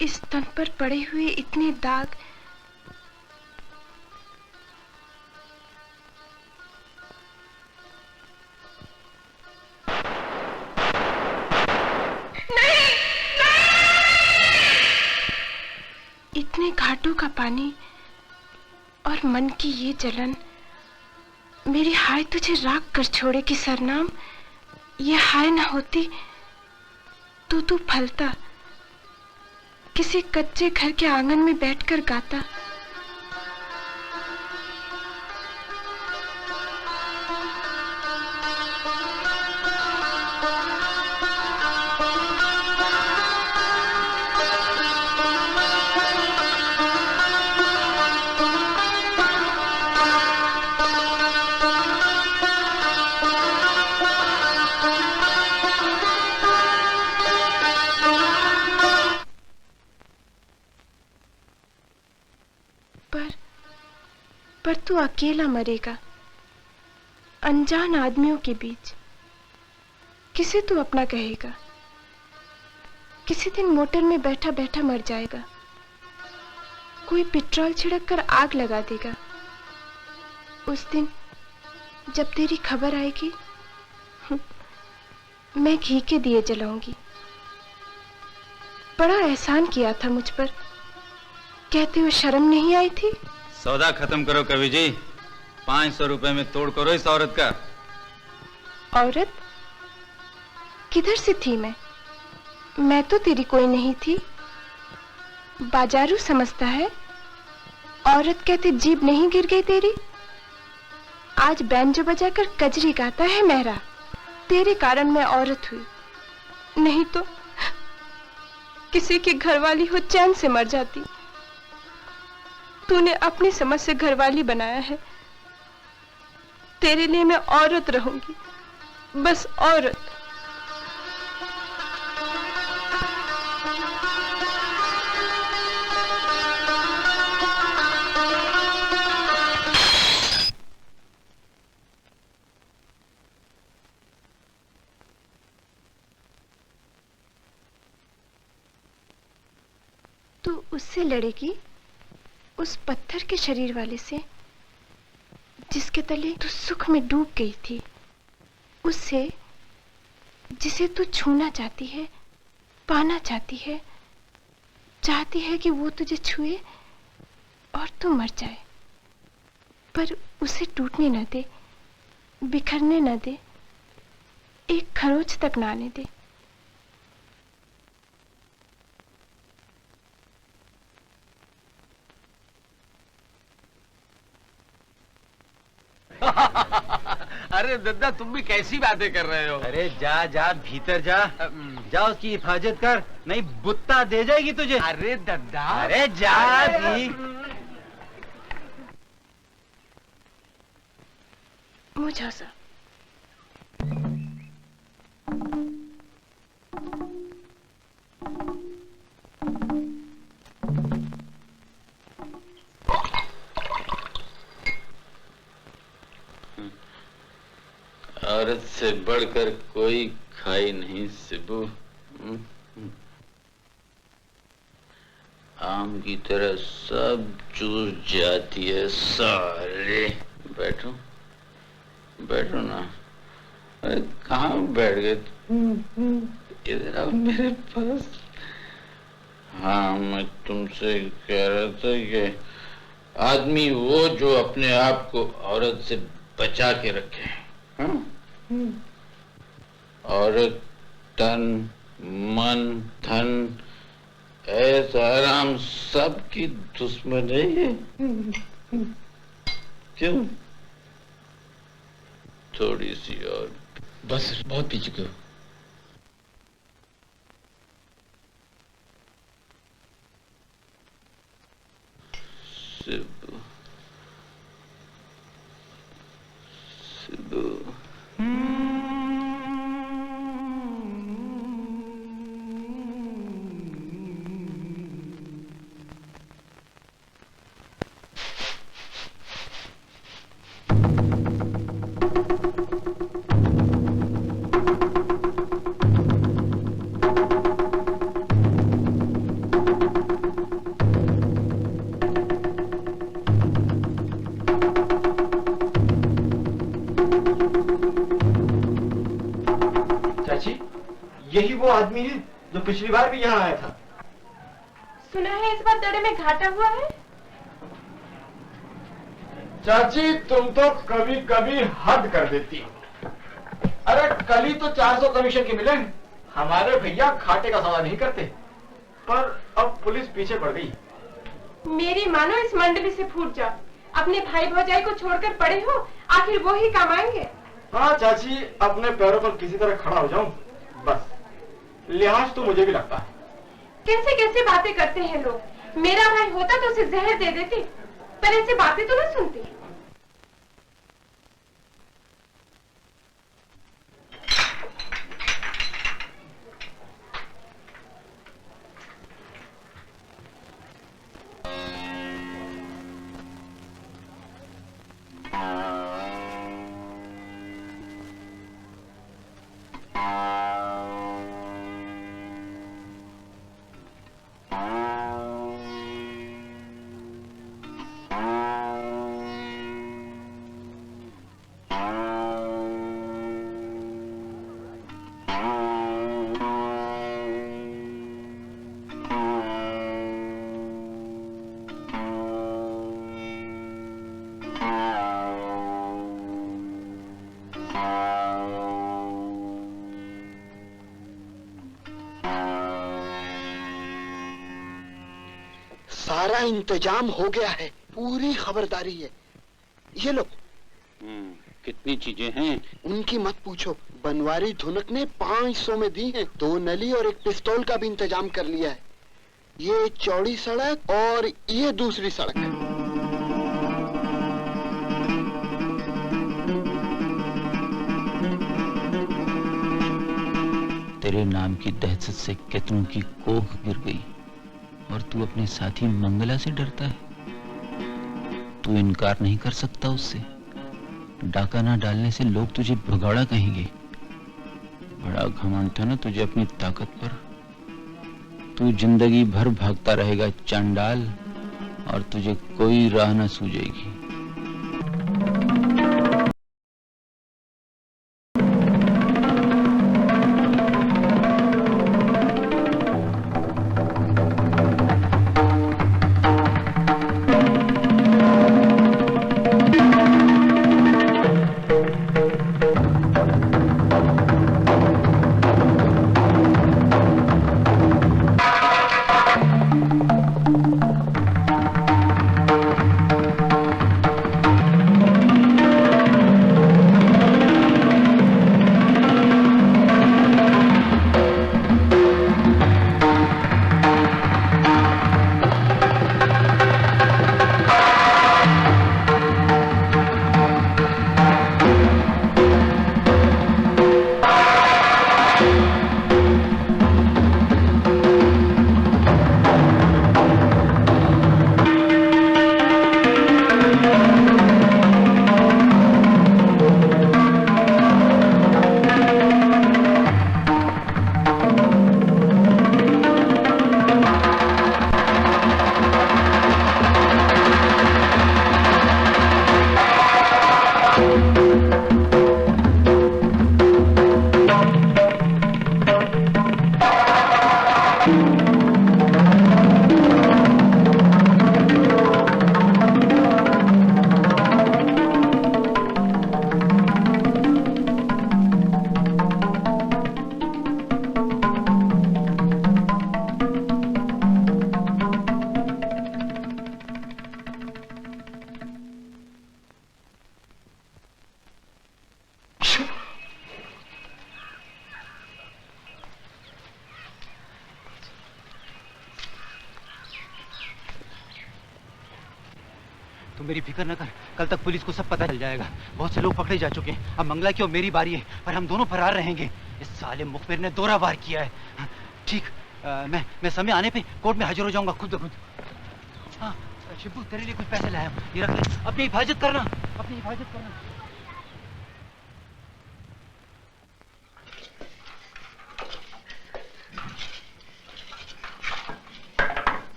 इस तन पर पड़े हुए इतने दाग, इतने घाटों का पानी और मन की ये जलन, मेरी हाय तुझे राख कर छोड़ेगी सरनाम। ये हाय न होती तो तू फलता, किसी कच्चे घर के आंगन में बैठकर गाता। पर तू अकेला मरेगा, अनजान आदमियों के बीच। किसे तू अपना कहेगा? किसी दिन मोटर में बैठा बैठा मर जाएगा, कोई पेट्रोल छिड़क कर आग लगा देगा। उस दिन जब तेरी खबर आएगी, मैं घी के दिए जलाऊंगी। बड़ा एहसान किया था मुझ पर, कहते हुए शर्म नहीं आई थी? सौदा खत्म करो कवि जी, 500 रुपए में तोड़ करो इस औरत का। औरत? किधर से थी मैं तो तेरी कोई नहीं थी। बाजारू समझता है, औरत कहते जीभ नहीं गिर गई तेरी। आज बैंजो बजाकर कजरी गाता है मेहरा, तेरे कारण मैं औरत हुई, नहीं तो किसी की घरवाली हो चैन से मर जाती। तूने अपनी समझ से घरवाली बनाया है, तेरे लिए मैं औरत रहूंगी, बस औरत। तू उससे लड़ेगी, उस पत्थर के शरीर वाले से जिसके तले तू सुख में डूब गई थी, उससे जिसे तू छूना चाहती है, पाना चाहती है कि वो तुझे छुए और तू मर जाए, पर उसे टूटने न दे, बिखरने न दे, एक खरोच तक ना आने दे। अरे दद्दा, तुम भी कैसी बातें कर रहे हो? अरे जा जा भीतर जा, जा उसकी हिफाजत कर, नहीं बुत्ता दे जाएगी तुझे। अरे दद्दा, अरे जा भी। मुझे सा औरत से बढ़कर कोई खाई नहीं सिबू। आम की तरह सब चूस जाती है सारे। बैठो बैठो ना। अरे कहाँ बैठ गए? इधर आओ मेरे पास। हाँ, मैं तुमसे कह रहा था कि आदमी वो जो अपने आप को औरत से बचा के रखे। हाँ? औरत तन मन धन ऐसा आराम सबकी दुश्मन है। क्यों? थोड़ी सी और। बस बहुत पी चुके हो। सिबू सिबू चाची, यही वो आदमी है जो पिछली बार भी यहाँ आया था। सुना है इस बार दड़े में घाटा हुआ है। चाची तुम तो कभी कभी हद कर देती हो। अरे कल ही तो 400 कमीशन के मिले। हमारे भैया घाटे का सवाल नहीं करते, पर अब पुलिस पीछे पड़ गई। मेरी मानो इस मंडली से फूट जाओ। अपने भाई भौजाई को छोड़कर पड़े हो, आखिर वो ही कमाएंगे। हाँ चाची, अपने पैरों पर किसी तरह खड़ा हो जाऊं, बस लिहाज तो मुझे भी लगता है। कैसे कैसे बातें करते हैं लोग। मेरा भाई होता तो उसे जहर दे देती, पर ऐसी बातें तो नहीं सुनती। सारा इंतजाम हो गया है, पूरी खबरदारी है। ये लो। कितनी चीजें हैं? उनकी मत पूछो। बनवारी धुनक ने 500 में दी है। 2 नली और 1 पिस्तौल का भी इंतजाम कर लिया है। ये चौड़ी सड़क और ये दूसरी सड़क है। तेरे नाम की दहशत से कितनों की कोख गिर गई और तू अपने साथी मंगला से डरता है। तू इनकार नहीं कर सकता उससे। डाका ना डालने से लोग तुझे भगौड़ा कहेंगे। बड़ा घमंड था ना तुझे अपनी ताकत पर। तू जिंदगी भर भागता रहेगा चंडाल, और तुझे कोई राह न सूझेगी। तुम मेरी फिक्र न कर, कल तक पुलिस को सब पता चल जाएगा। बहुत से लोग पकड़े जा चुके हैं। अब मंगला की और मेरी बारी है, पर हम दोनों फरार रहेंगे। इस साले मुखबिर ने दोहरा वार किया है। ठीक, मैं समय आने पे कोर्ट में हाजिर हो जाऊंगा खुद ब खुद। हाँ शिबू, तेरे लिए कुछ पैसे लाया हूं, ये रख ले। अपनी हिफाजत करना, अपनी हिफाजत करना।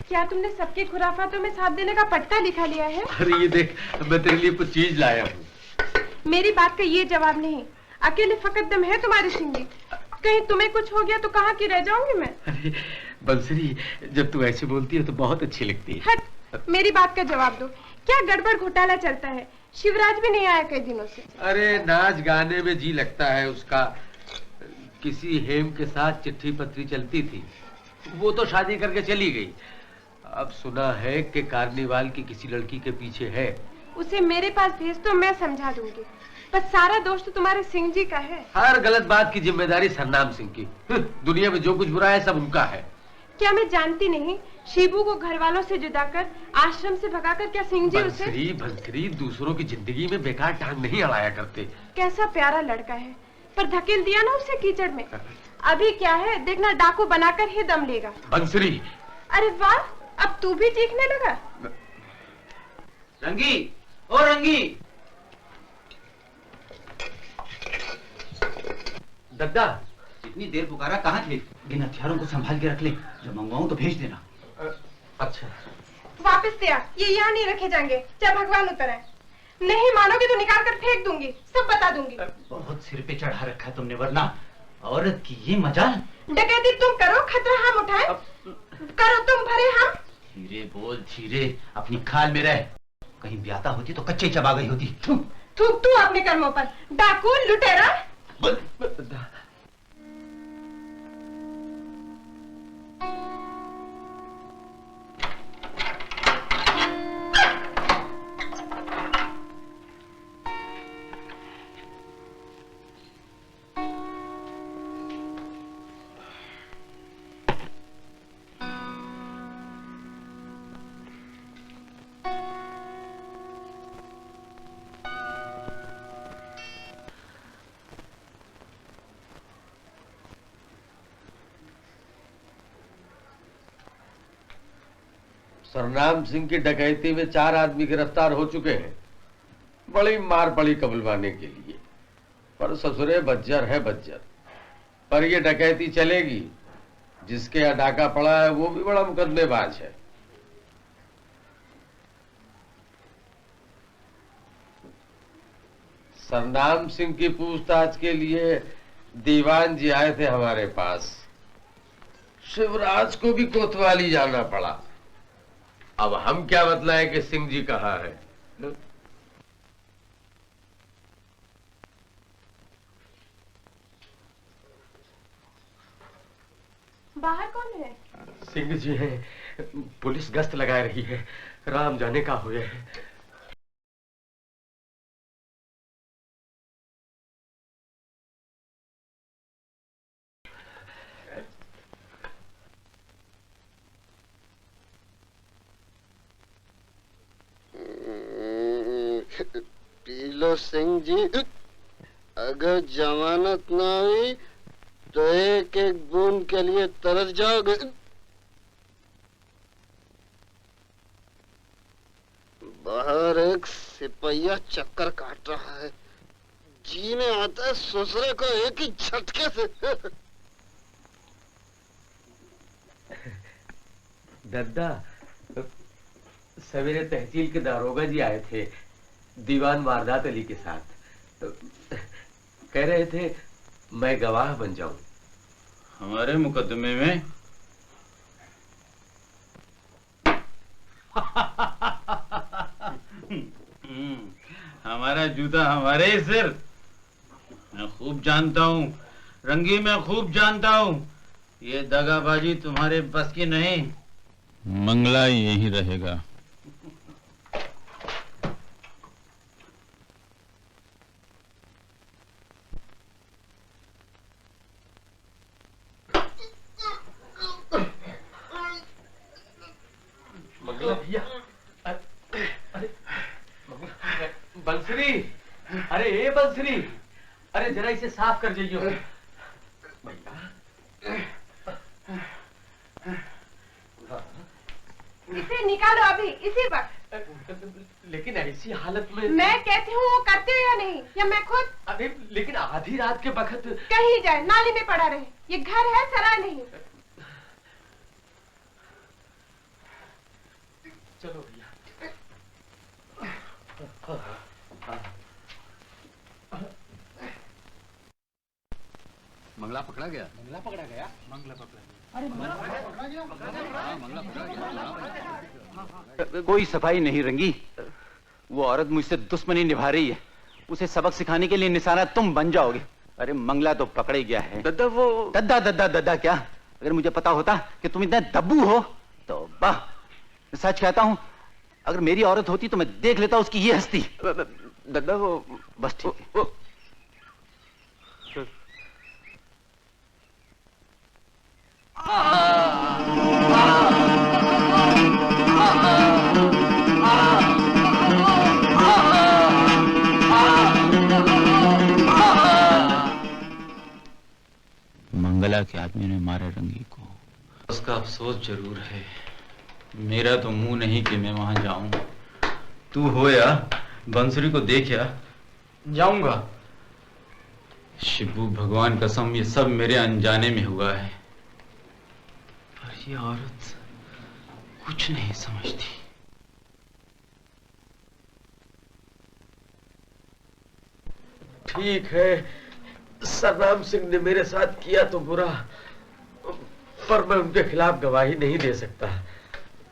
क्या तुमने सबके खुराफातों में साथ देने का पट्टा लिखा लिया है? अरे ये देख, मैं तेरे लिए कुछ चीज लाया हूँ। मेरी बात का ये जवाब नहीं। अकेले फकत दम है तुम्हारे सिंह जी। कहीं तुम्हें कुछ हो गया तो कहाँ की रह जाऊंगी मैं। अरे बंसरी, जब तू ऐसे बोलती है तो बहुत अच्छी लगती है। हट, मेरी बात का जवाब दो। क्या गड़बड़ घोटाला चलता है? शिवराज भी नहीं आया कई दिनों से। अरे नाच गाने में जी लगता है उसका। किसी हेम के साथ चिट्ठी पत्री चलती थी, वो तो शादी करके चली गई। अब सुना है कि कार्निवाल की किसी लड़की के पीछे है। उसे मेरे पास भेज तो मैं समझा दूंगी, पर सारा दोष तो तुम्हारे सिंह जी का है। हर गलत बात की जिम्मेदारी सरनाम सिंह की। दुनिया में जो कुछ बुरा है सब उनका है। क्या मैं जानती नहीं? शिबू को घर वालों से जुदा कर, आश्रम से भगाकर क्या सिंह जी उसे बंसरी दूसरों की जिंदगी में बेकार टांग नहीं अड़ाया करते। कैसा प्यारा लड़का है, पर धकेल दिया ना उसे कीचड़ में। अभी क्या है देखना, डाकू बनाकर ही दम लेगा। बंसरी, अरे वाह, अब तू भी चीखने लगा। रंगी, ओ रंगी। दद्दा, इतनी देर पुकारा, कहाँ थे? इन हथियारों को संभाल के रख ले, जब मंगवाऊं तो भेज देना। अच्छा। वापस से आ, ये यहाँ नहीं रखे जाएंगे जब भगवान उतर आए। नहीं मानोगे तो निकाल कर फेंक दूंगी, सब बता दूंगी। बहुत सिर पे चढ़ा रखा है तुमने, वरना औरत की ये मजाल। डकैती तुम करो, खतरा हम उठाए। करो तुम, भरे हम। धीरे बोल, धीरे, अपनी खाल में रह। कहीं ब्याता होती तो कच्चे चबा गई होती। थूक तू अपने कर्मों पर, डाकू लुटेरा। सरनाम सिंह की डकैती में 4 आदमी गिरफ्तार हो चुके हैं। बड़ी मार पड़ी कबुलवाने के लिए, पर ससुरे बज्जर है बज्जर। पर ये डकैती चलेगी। जिसके यहाँ डाका पड़ा है वो भी बड़ा मुकदमेबाज है। सरनाम सिंह की पूछताछ के लिए दीवान जी आए थे हमारे पास। शिवराज को भी कोतवाली जाना पड़ा। अब हम क्या बतलाएं कि सिंह जी कहाँ है? बाहर कौन है? सिंह जी हैं, पुलिस गश्त लगा रही है। राम जाने का हुआ है। पी लो सिंह जी, अगर जमानत ना हुई तो एक एक बूंद के लिए तरस जाओगे। बाहर एक सिपहिया चक्कर काट रहा है, जीने आता है ससुरे को एक ही झटके से। दद्दा, सवेरे तहसील के दारोगा जी आए थे दीवान वारदात अली के साथ। कह रहे थे मैं गवाह बन जाऊं हमारे मुकदमे में। हमारा जूता हमारे ही सिर। मैं खूब जानता हूँ रंगी, मैं खूब जानता हूँ ये दगाबाजी तुम्हारे बस की नहीं। मंगला यहीं रहेगा। मंगला भैया, अरे बंसरी, अरे ए बंसरी, अरे जरा इसे साफ कर जाइयो भैया। इसे निकालो अभी इसी वक्त। लेकिन ऐसी हालत में मैं कहती हूँ वो करते हो या नहीं, या मैं खुद? अरे लेकिन आधी रात के वक्त कहीं जाए, नाली में पड़ा रहे। ये घर है, सराय नहीं। चलो भैया। मंगला पकड़ा गया। मंगला पकड़ा गया? मंगला पकड़ा गया। अरे मंगला पकड़ा गया। मंगला पकड़ा गया। कोई सफाई नहीं रंगी। वो औरत मुझसे दुश्मनी निभा रही है। उसे सबक सिखाने के लिए निशाना तुम बन जाओगे। अरे मंगला तो पकड़े गया है। दद्दा वो दद्दा दद्दा दद्दा क्या? अगर मुझे पता होता कि तुम इतने दब्बू हो तो वाह। सच कहता हूं, अगर मेरी औरत होती तो मैं देख लेता उसकी ये हस्ती। दद्दा वो बस ठीक है। मंगला के आदमी ने मारा रंगी को। उसका अफसोस जरूर है। मेरा तो मुंह नहीं कि मैं वहां जाऊं। तू हो या बंसुरी को देख या। जाऊंगा। शिबू भगवान कसम ये सब मेरे अनजाने में हुआ है। पर ये औरत कुछ नहीं समझती। ठीक है, सरनाम सिंह ने मेरे साथ किया तो बुरा, पर मैं उनके खिलाफ गवाही नहीं दे सकता।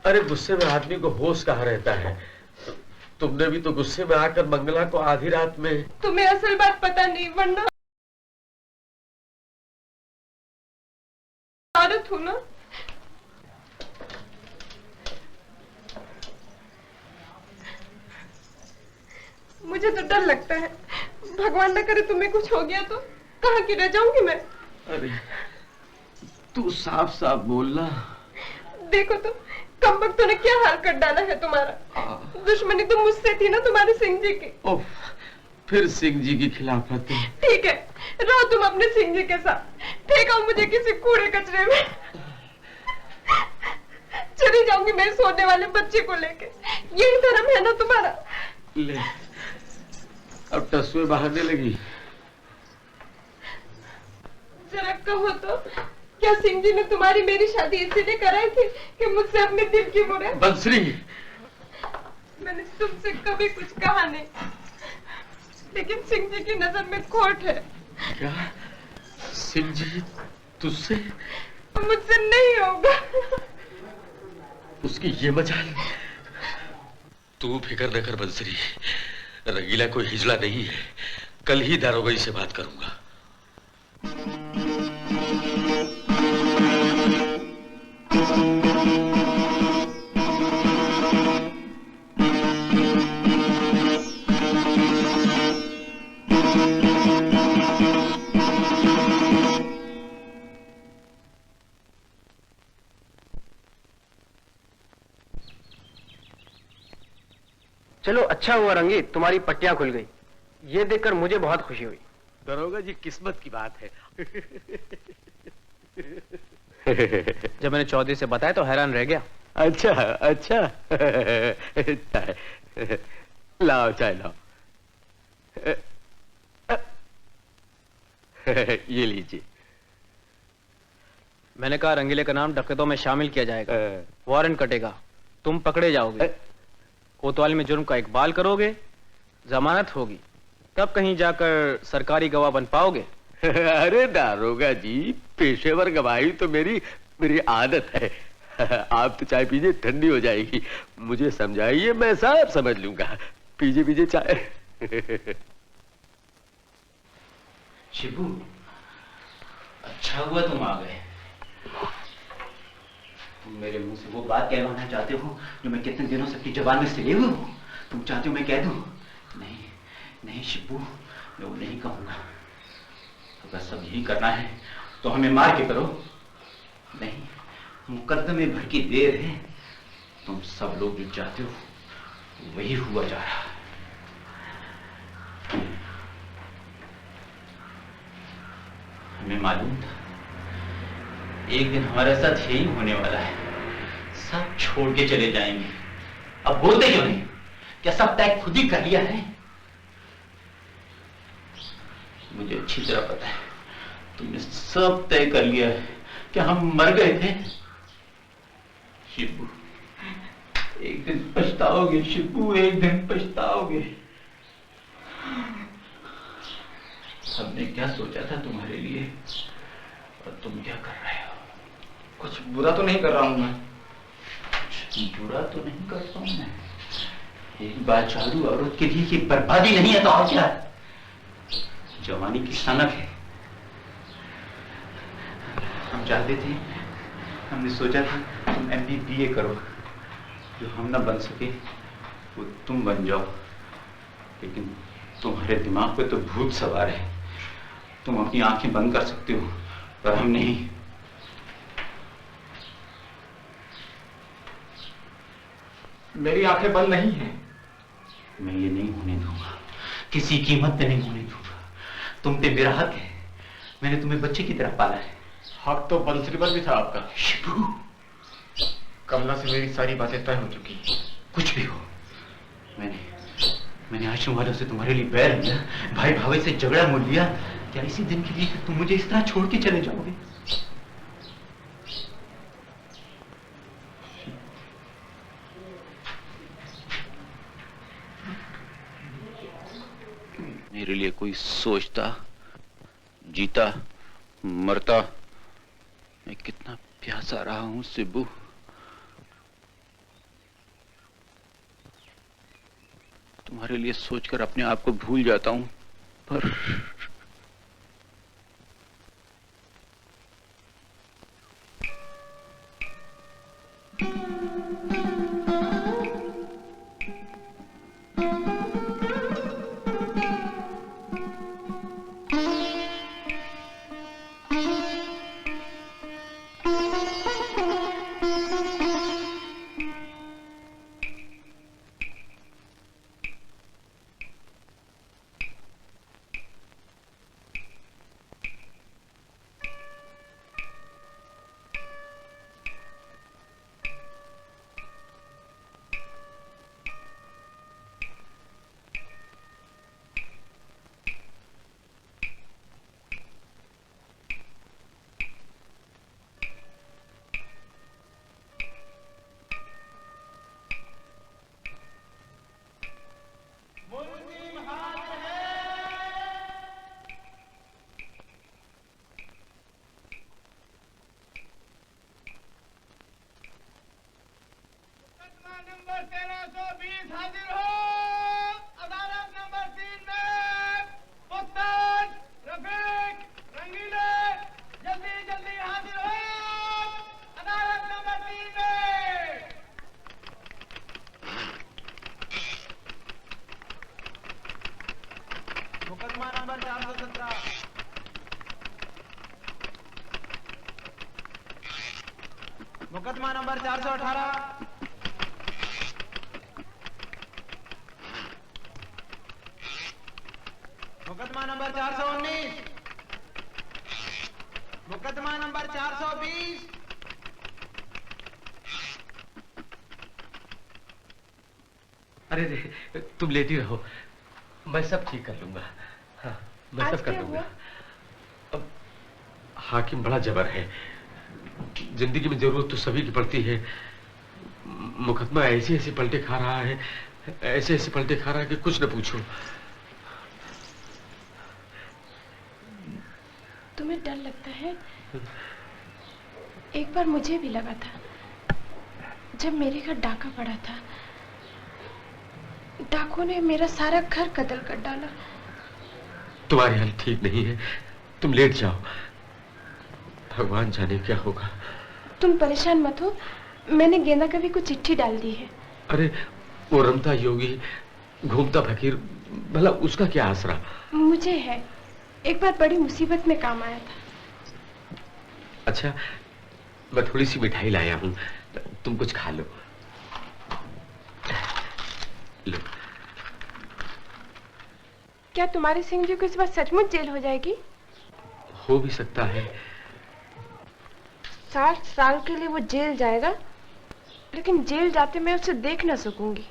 अरे गुस्से में आदमी को होश कहाँ रहता है। तुमने भी तो गुस्से में आकर मंगला को आधी रात में। तुम्हें असल बात पता नहीं, वरना आदत हूँ ना। मुझे तो डर लगता है, भगवान न करे तुम्हें कुछ हो गया तो कहाँ की रह जाऊंगी मैं। अरे तू साफ साफ बोलना। देखो तो कमबख्तों ने क्या हाल कर डाला है तुम्हारा। दुश्मनी तो मुझसे थी ना तुम्हारे सिंह जी की। ओह, फिर सिंह जी की खिलाफत। ठीक है, रहो तुम अपने सिंह जी के साथ। फेंको मुझे किसी कूड़े कचरे में। चली जाऊंगी मेरे सोने वाले बच्चे को लेके। यही धर्म है ना तुम्हारा। ले, अब टसुए बहाने लगी। जरा कहो तो, क्या सिंह जी ने तुम्हारी मेरी शादी इसीलिए कराई थी कि मुझसे अपने दिल की मुरे? बंसरी, मैंने तुमसे कभी कुछ कहा नहीं, लेकिन सिंह जी की नजर में खोट है। क्या सिंह जी तुझसे? मुझसे नहीं होगा। उसकी ये मजाल। तू फिक्र न कर बंसरी, रंगीला कोई हिजड़ा नहीं है। कल ही दारोगा से बात करूंगा। चलो अच्छा हुआ रंगी, तुम्हारी पट्टियां खुल गई। ये देखकर मुझे बहुत खुशी हुई। दरोगा जी, किस्मत की बात है। जब मैंने चौधरी से बताया तो हैरान रह गया। अच्छा अच्छा। लाओ चाय लाओ। ये लीजिए। मैंने कहा रंगीले का नाम डकैतों में शामिल किया जाएगा, वारंट कटेगा, तुम पकड़े जाओगे, कोतवाली में जुर्म का इकबाल करोगे, जमानत होगी, तब कहीं जाकर सरकारी गवाह बन पाओगे। अरे दारोगा जी, पेशेवर गवाही तो मेरी आदत है। आप तो चाय पीजिए, ठंडी हो जाएगी। मुझे समझाइए, मैं सब समझ लूंगा। पीजिए चाय। शिबू, अच्छा हुआ तुम आ गए। तुम मेरे मुंह से वो बात कहवाना चाहते हो जो मैं कितने दिनों से अपनी जबान में सिले हुए हूँ। तुम चाहते हो मैं कह दूं? नहीं नहीं शिबू, मैं वो नहीं कहूंगा। अगर सब यही करना है तो हमें मार के करो। नहीं, मुकद्दमे भर की देर है। तुम सब लोग जो चाहते हो वही हुआ जा रहा है। हमें मालूम था एक दिन हमारे साथ यही होने वाला है। सब छोड़ के चले जाएंगे। अब बोलते क्यों नहीं? क्या सब तय खुद ही कर लिया है? मुझे अच्छी तरह पता है तुमने सब तय कर लिया है कि हम मर गए थे। शिबू, एक दिन पछताओगे शिबू, एक दिन पछताओगे। हमने क्या सोचा था तुम्हारे लिए? और तुम क्या कर रहे हो? कुछ बुरा तो नहीं कर रहा हूँ मैं। बुरा तो नहीं करता हूँ मैं। एक बाचालू औरत के लिए ये बर्बादी नहीं है तो और क्या है? जवानी की सनक है। हम चाहते थे, हमने सोचा था तुम MB BA करो, जो हम ना बन सके वो तुम बन जाओ, लेकिन तुम्हारे दिमाग पे तो भूत सवार है। तुम अपनी आंखें बंद कर सकते हो पर हम नहीं। मेरी आंखें बंद नहीं हैं। मैं ये नहीं होने दूंगा, किसी कीमत पे नहीं होने दूंगा। तुम पे मेरा हक है, मैंने तुम्हें बच्चे की तरह पाला है। हक तो बंसरी पर भी था आपका। शिबू, कमला से मेरी सारी बातें तय हो चुकी हैं। कुछ भी हो, मैंने आश्रम वालों से तुम्हारे लिए बैर लिया, भाई भावे से झगड़ा मोल लिया। क्या इसी दिन के लिए तुम मुझे इस तरह छोड़ के चले जाओगे? मेरे लिए कोई सोचता, जीता, मरता। मैं कितना प्यासा रहा हूं शिबू। तुम्हारे लिए सोचकर अपने आप को भूल जाता हूं, पर नंबर 1320 हाजिर हो। अदालत नंबर 3 में मुख्तार, रफीक, रंगीले जल्दी जल्दी हाजिर हो। अदालत नंबर 3 में। मुकदमा नंबर 417। मुकदमा नंबर 418। मुकदमा नंबर 419। मुकदमा नंबर 420। अरे रे, तुम लेटी रहो, मैं सब ठीक कर लूंगा। हाँ, मैं सब कर लूंगा। अब हाकिम बड़ा जबर है, जिंदगी में जरूरत तो सभी की पड़ती है। मुकदमा ऐसे ऐसे पलटे खा रहा है, ऐसे ऐसे पलटे खा रहा है कि कुछ न पूछो। तुम्हें डर लगता है? एक बार मुझे भी लगा था, जब मेरे घर डाका पड़ा था। डाकुओं ने मेरा सारा घर कत्ल कर डाला। तुम्हारी हालत ठीक नहीं है, तुम लेट जाओ, भगवान जाने क्या होगा। तुम परेशान मत हो, मैंने गेंदा कवि को चिट्ठी डाल दी है। अरे वो रमता योगी, घूमता फकीर, भला उसका क्या आसरा? मुझे है, एक बार बड़ी मुसीबत में काम आया था। अच्छा, मैं थोड़ी सी मिठाई लाया हूँ, तुम कुछ खा लो। लो। क्या तुम्हारे सिंह जी को इस बार सचमुच जेल हो जाएगी? हो भी सकता है। 60 साल के लिए वो जेल जाएगा, लेकिन जेल जाते मैं उसे देख ना सकूंगी।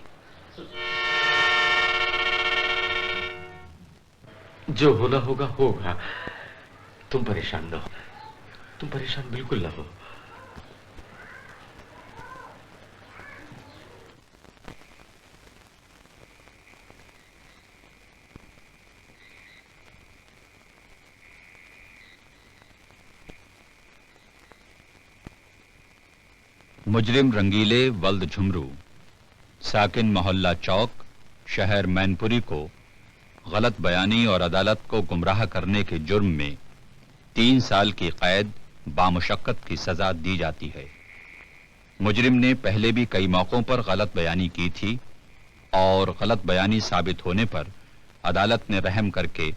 जो होना होगा होगा, तुम परेशान न हो, तुम परेशान बिल्कुल न हो। मुजरिम रंगीले वल्द झुमरू साकिन मोहल्ला चौक शहर मैनपुरी को गलत बयानी और अदालत को गुमराह करने के जुर्म में 3 साल की कैद बामुशक्कत की सजा दी जाती है। मुजरिम ने पहले भी कई मौकों पर गलत बयानी की थी और गलत बयानी साबित होने पर अदालत ने रहम करके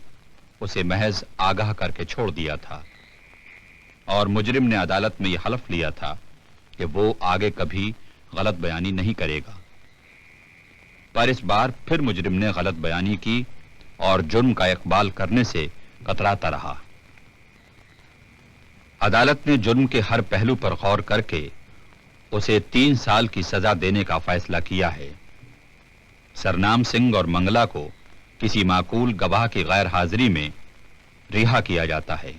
उसे महज आगाह करके छोड़ दिया था और मुजरिम ने अदालत में यह हलफ लिया था कि वो आगे कभी गलत बयानी नहीं करेगा। पर इस बार फिर मुजरिम ने गलत बयानी की और जुर्म का इकबाल करने से कतराता रहा। अदालत ने जुर्म के हर पहलू पर गौर करके उसे 3 साल की सजा देने का फैसला किया है। सरनाम सिंह और मंगला को किसी माकूल गवाह की गैर हाजिरी में रिहा किया जाता है।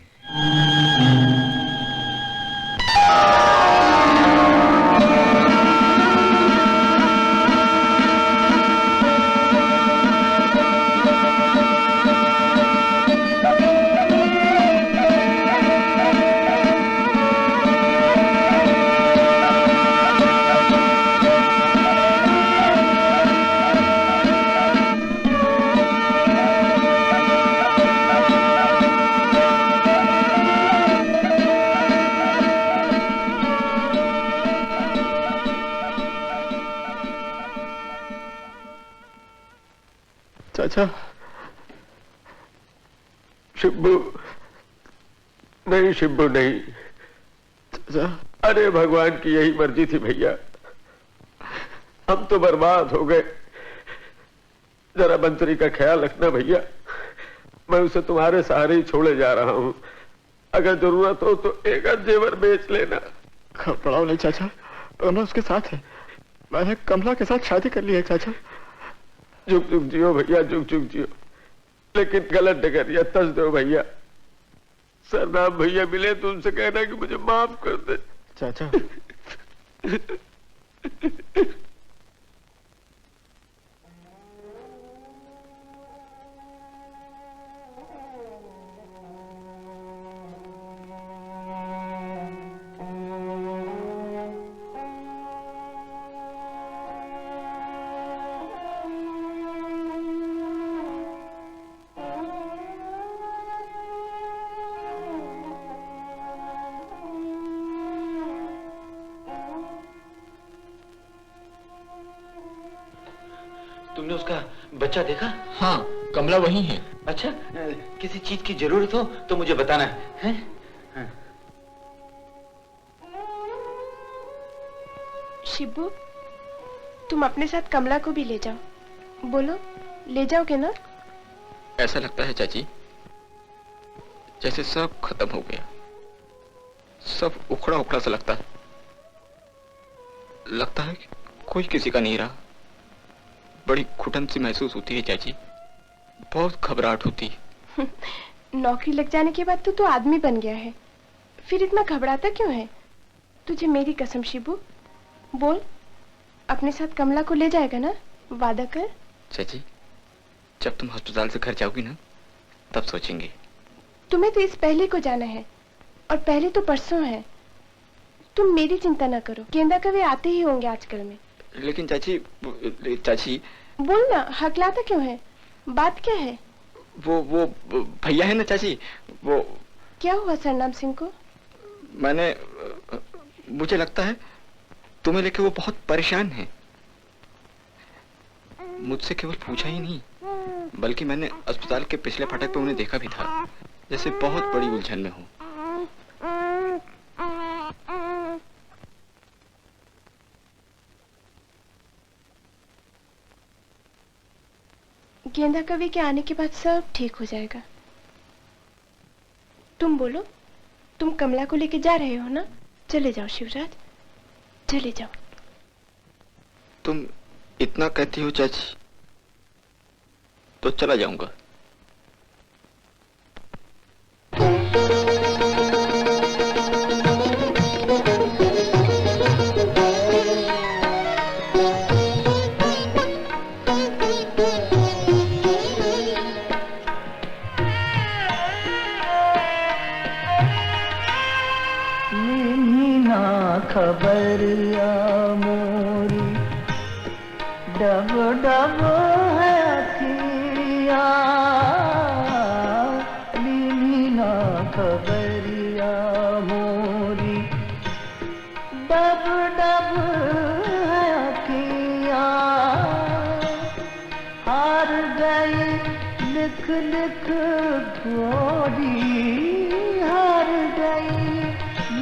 चाचा, शिब्बू नहीं, शिब्बू नहीं। चाचा, अरे भगवान की यही मर्जी थी भैया, हम तो बर्बाद हो गए। जरा बंसरी का ख्याल रखना भैया, मैं उसे तुम्हारे सहारे ही छोड़े जा रहा हूँ। अगर जरूरत हो तो एक आध जेवर बेच लेना। घबराओ नहीं चाचा, कमला उसके साथ है। मैंने कमला के साथ शादी कर ली है चाचा। जुग जुग जियो भैया, जुग जुग जियो, लेकिन गलत डगरिया तस दो भैया। सरनाम भैया मिले तो उनसे कहना कि मुझे माफ कर दे चाचा। तुमने उसका बच्चा देखा? हाँ, कमला वही है। अच्छा, किसी चीज की जरूरत हो तो मुझे बताना है? हाँ। शिब्बू, तुम अपने साथ कमला को भी ले जाओ। बोलो, ले जाओगे ना? ऐसा लगता है चाची जैसे सब खत्म हो गया, सब उखड़ा उखड़ा सा लगता है। लगता है कि कोई किसी का नहीं रहा। बड़ी घुटन सी महसूस होती है चाची, बहुत घबराहट होती है। नौकरी लग जाने के बाद तो आदमी बन गया है, फिर इतना घबराता क्यों है? तुझे मेरी कसम शिबू, बोल अपने साथ कमला को ले जाएगा ना? वादा कर। चाची, जब तुम अस्पताल से घर जाओगी ना, तब सोचेंगे। तुम्हें तो इस पहले को जाना है, और पहले तो परसों है। तुम मेरी चिंता ना करो, गेंदा कभी आते ही होंगे आजकल में। लेकिन चाची बोल ना, हकलाता क्यों है? बात क्या है? वो भैया है ना चाची, वो क्या हुआ सरनाम सिंह को? मुझे लगता है तुम्हें लेके वो बहुत परेशान है। मुझसे केवल पूछा ही नहीं, बल्कि मैंने अस्पताल के पिछले फाटक पे उन्हें देखा भी था, जैसे बहुत बड़ी उलझन में हो। गेंदा कवि के आने के बाद सब ठीक हो जाएगा। तुम बोलो, तुम कमला को लेके जा रहे हो ना? चले जाओ शिवराज, चले जाओ। तुम इतना कहती हो चाची, तो चला जाऊंगा। खबरिया मोरी डब डब है अखिया लीली ना खबरिया मोरी डब डब है अखिया हार गई लिख लिख गोरी हार गई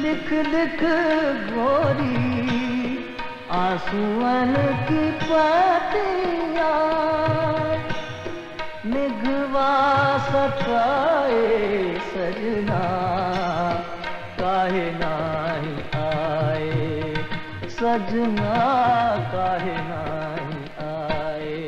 लिख लिख गोरी आंसुअन की पतिया निगवा सताए सजना काहे नाही आए सजना काहे नाही आए।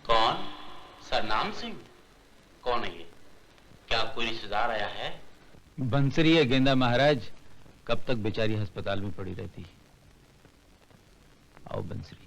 कौन? सरनाम सिंह? कौन है ये? क्या कोई रिश्तेदार आया है? बंसरी है गेंदा महाराज, कब तक बेचारी अस्पताल में पड़ी रहती। आओ बंसरी।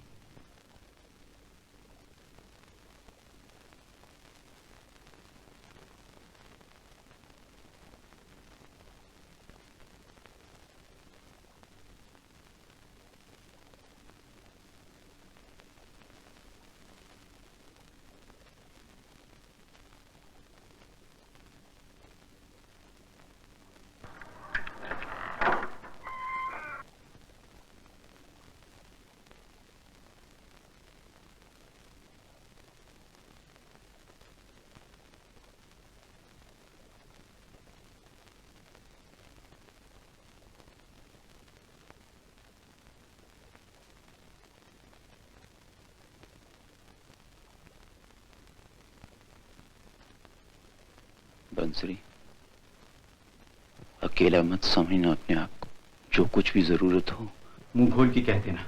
बंसरी, अकेला मत समझना अपने आप को। जो कुछ भी जरूरत हो मुंह खोल के कह देना।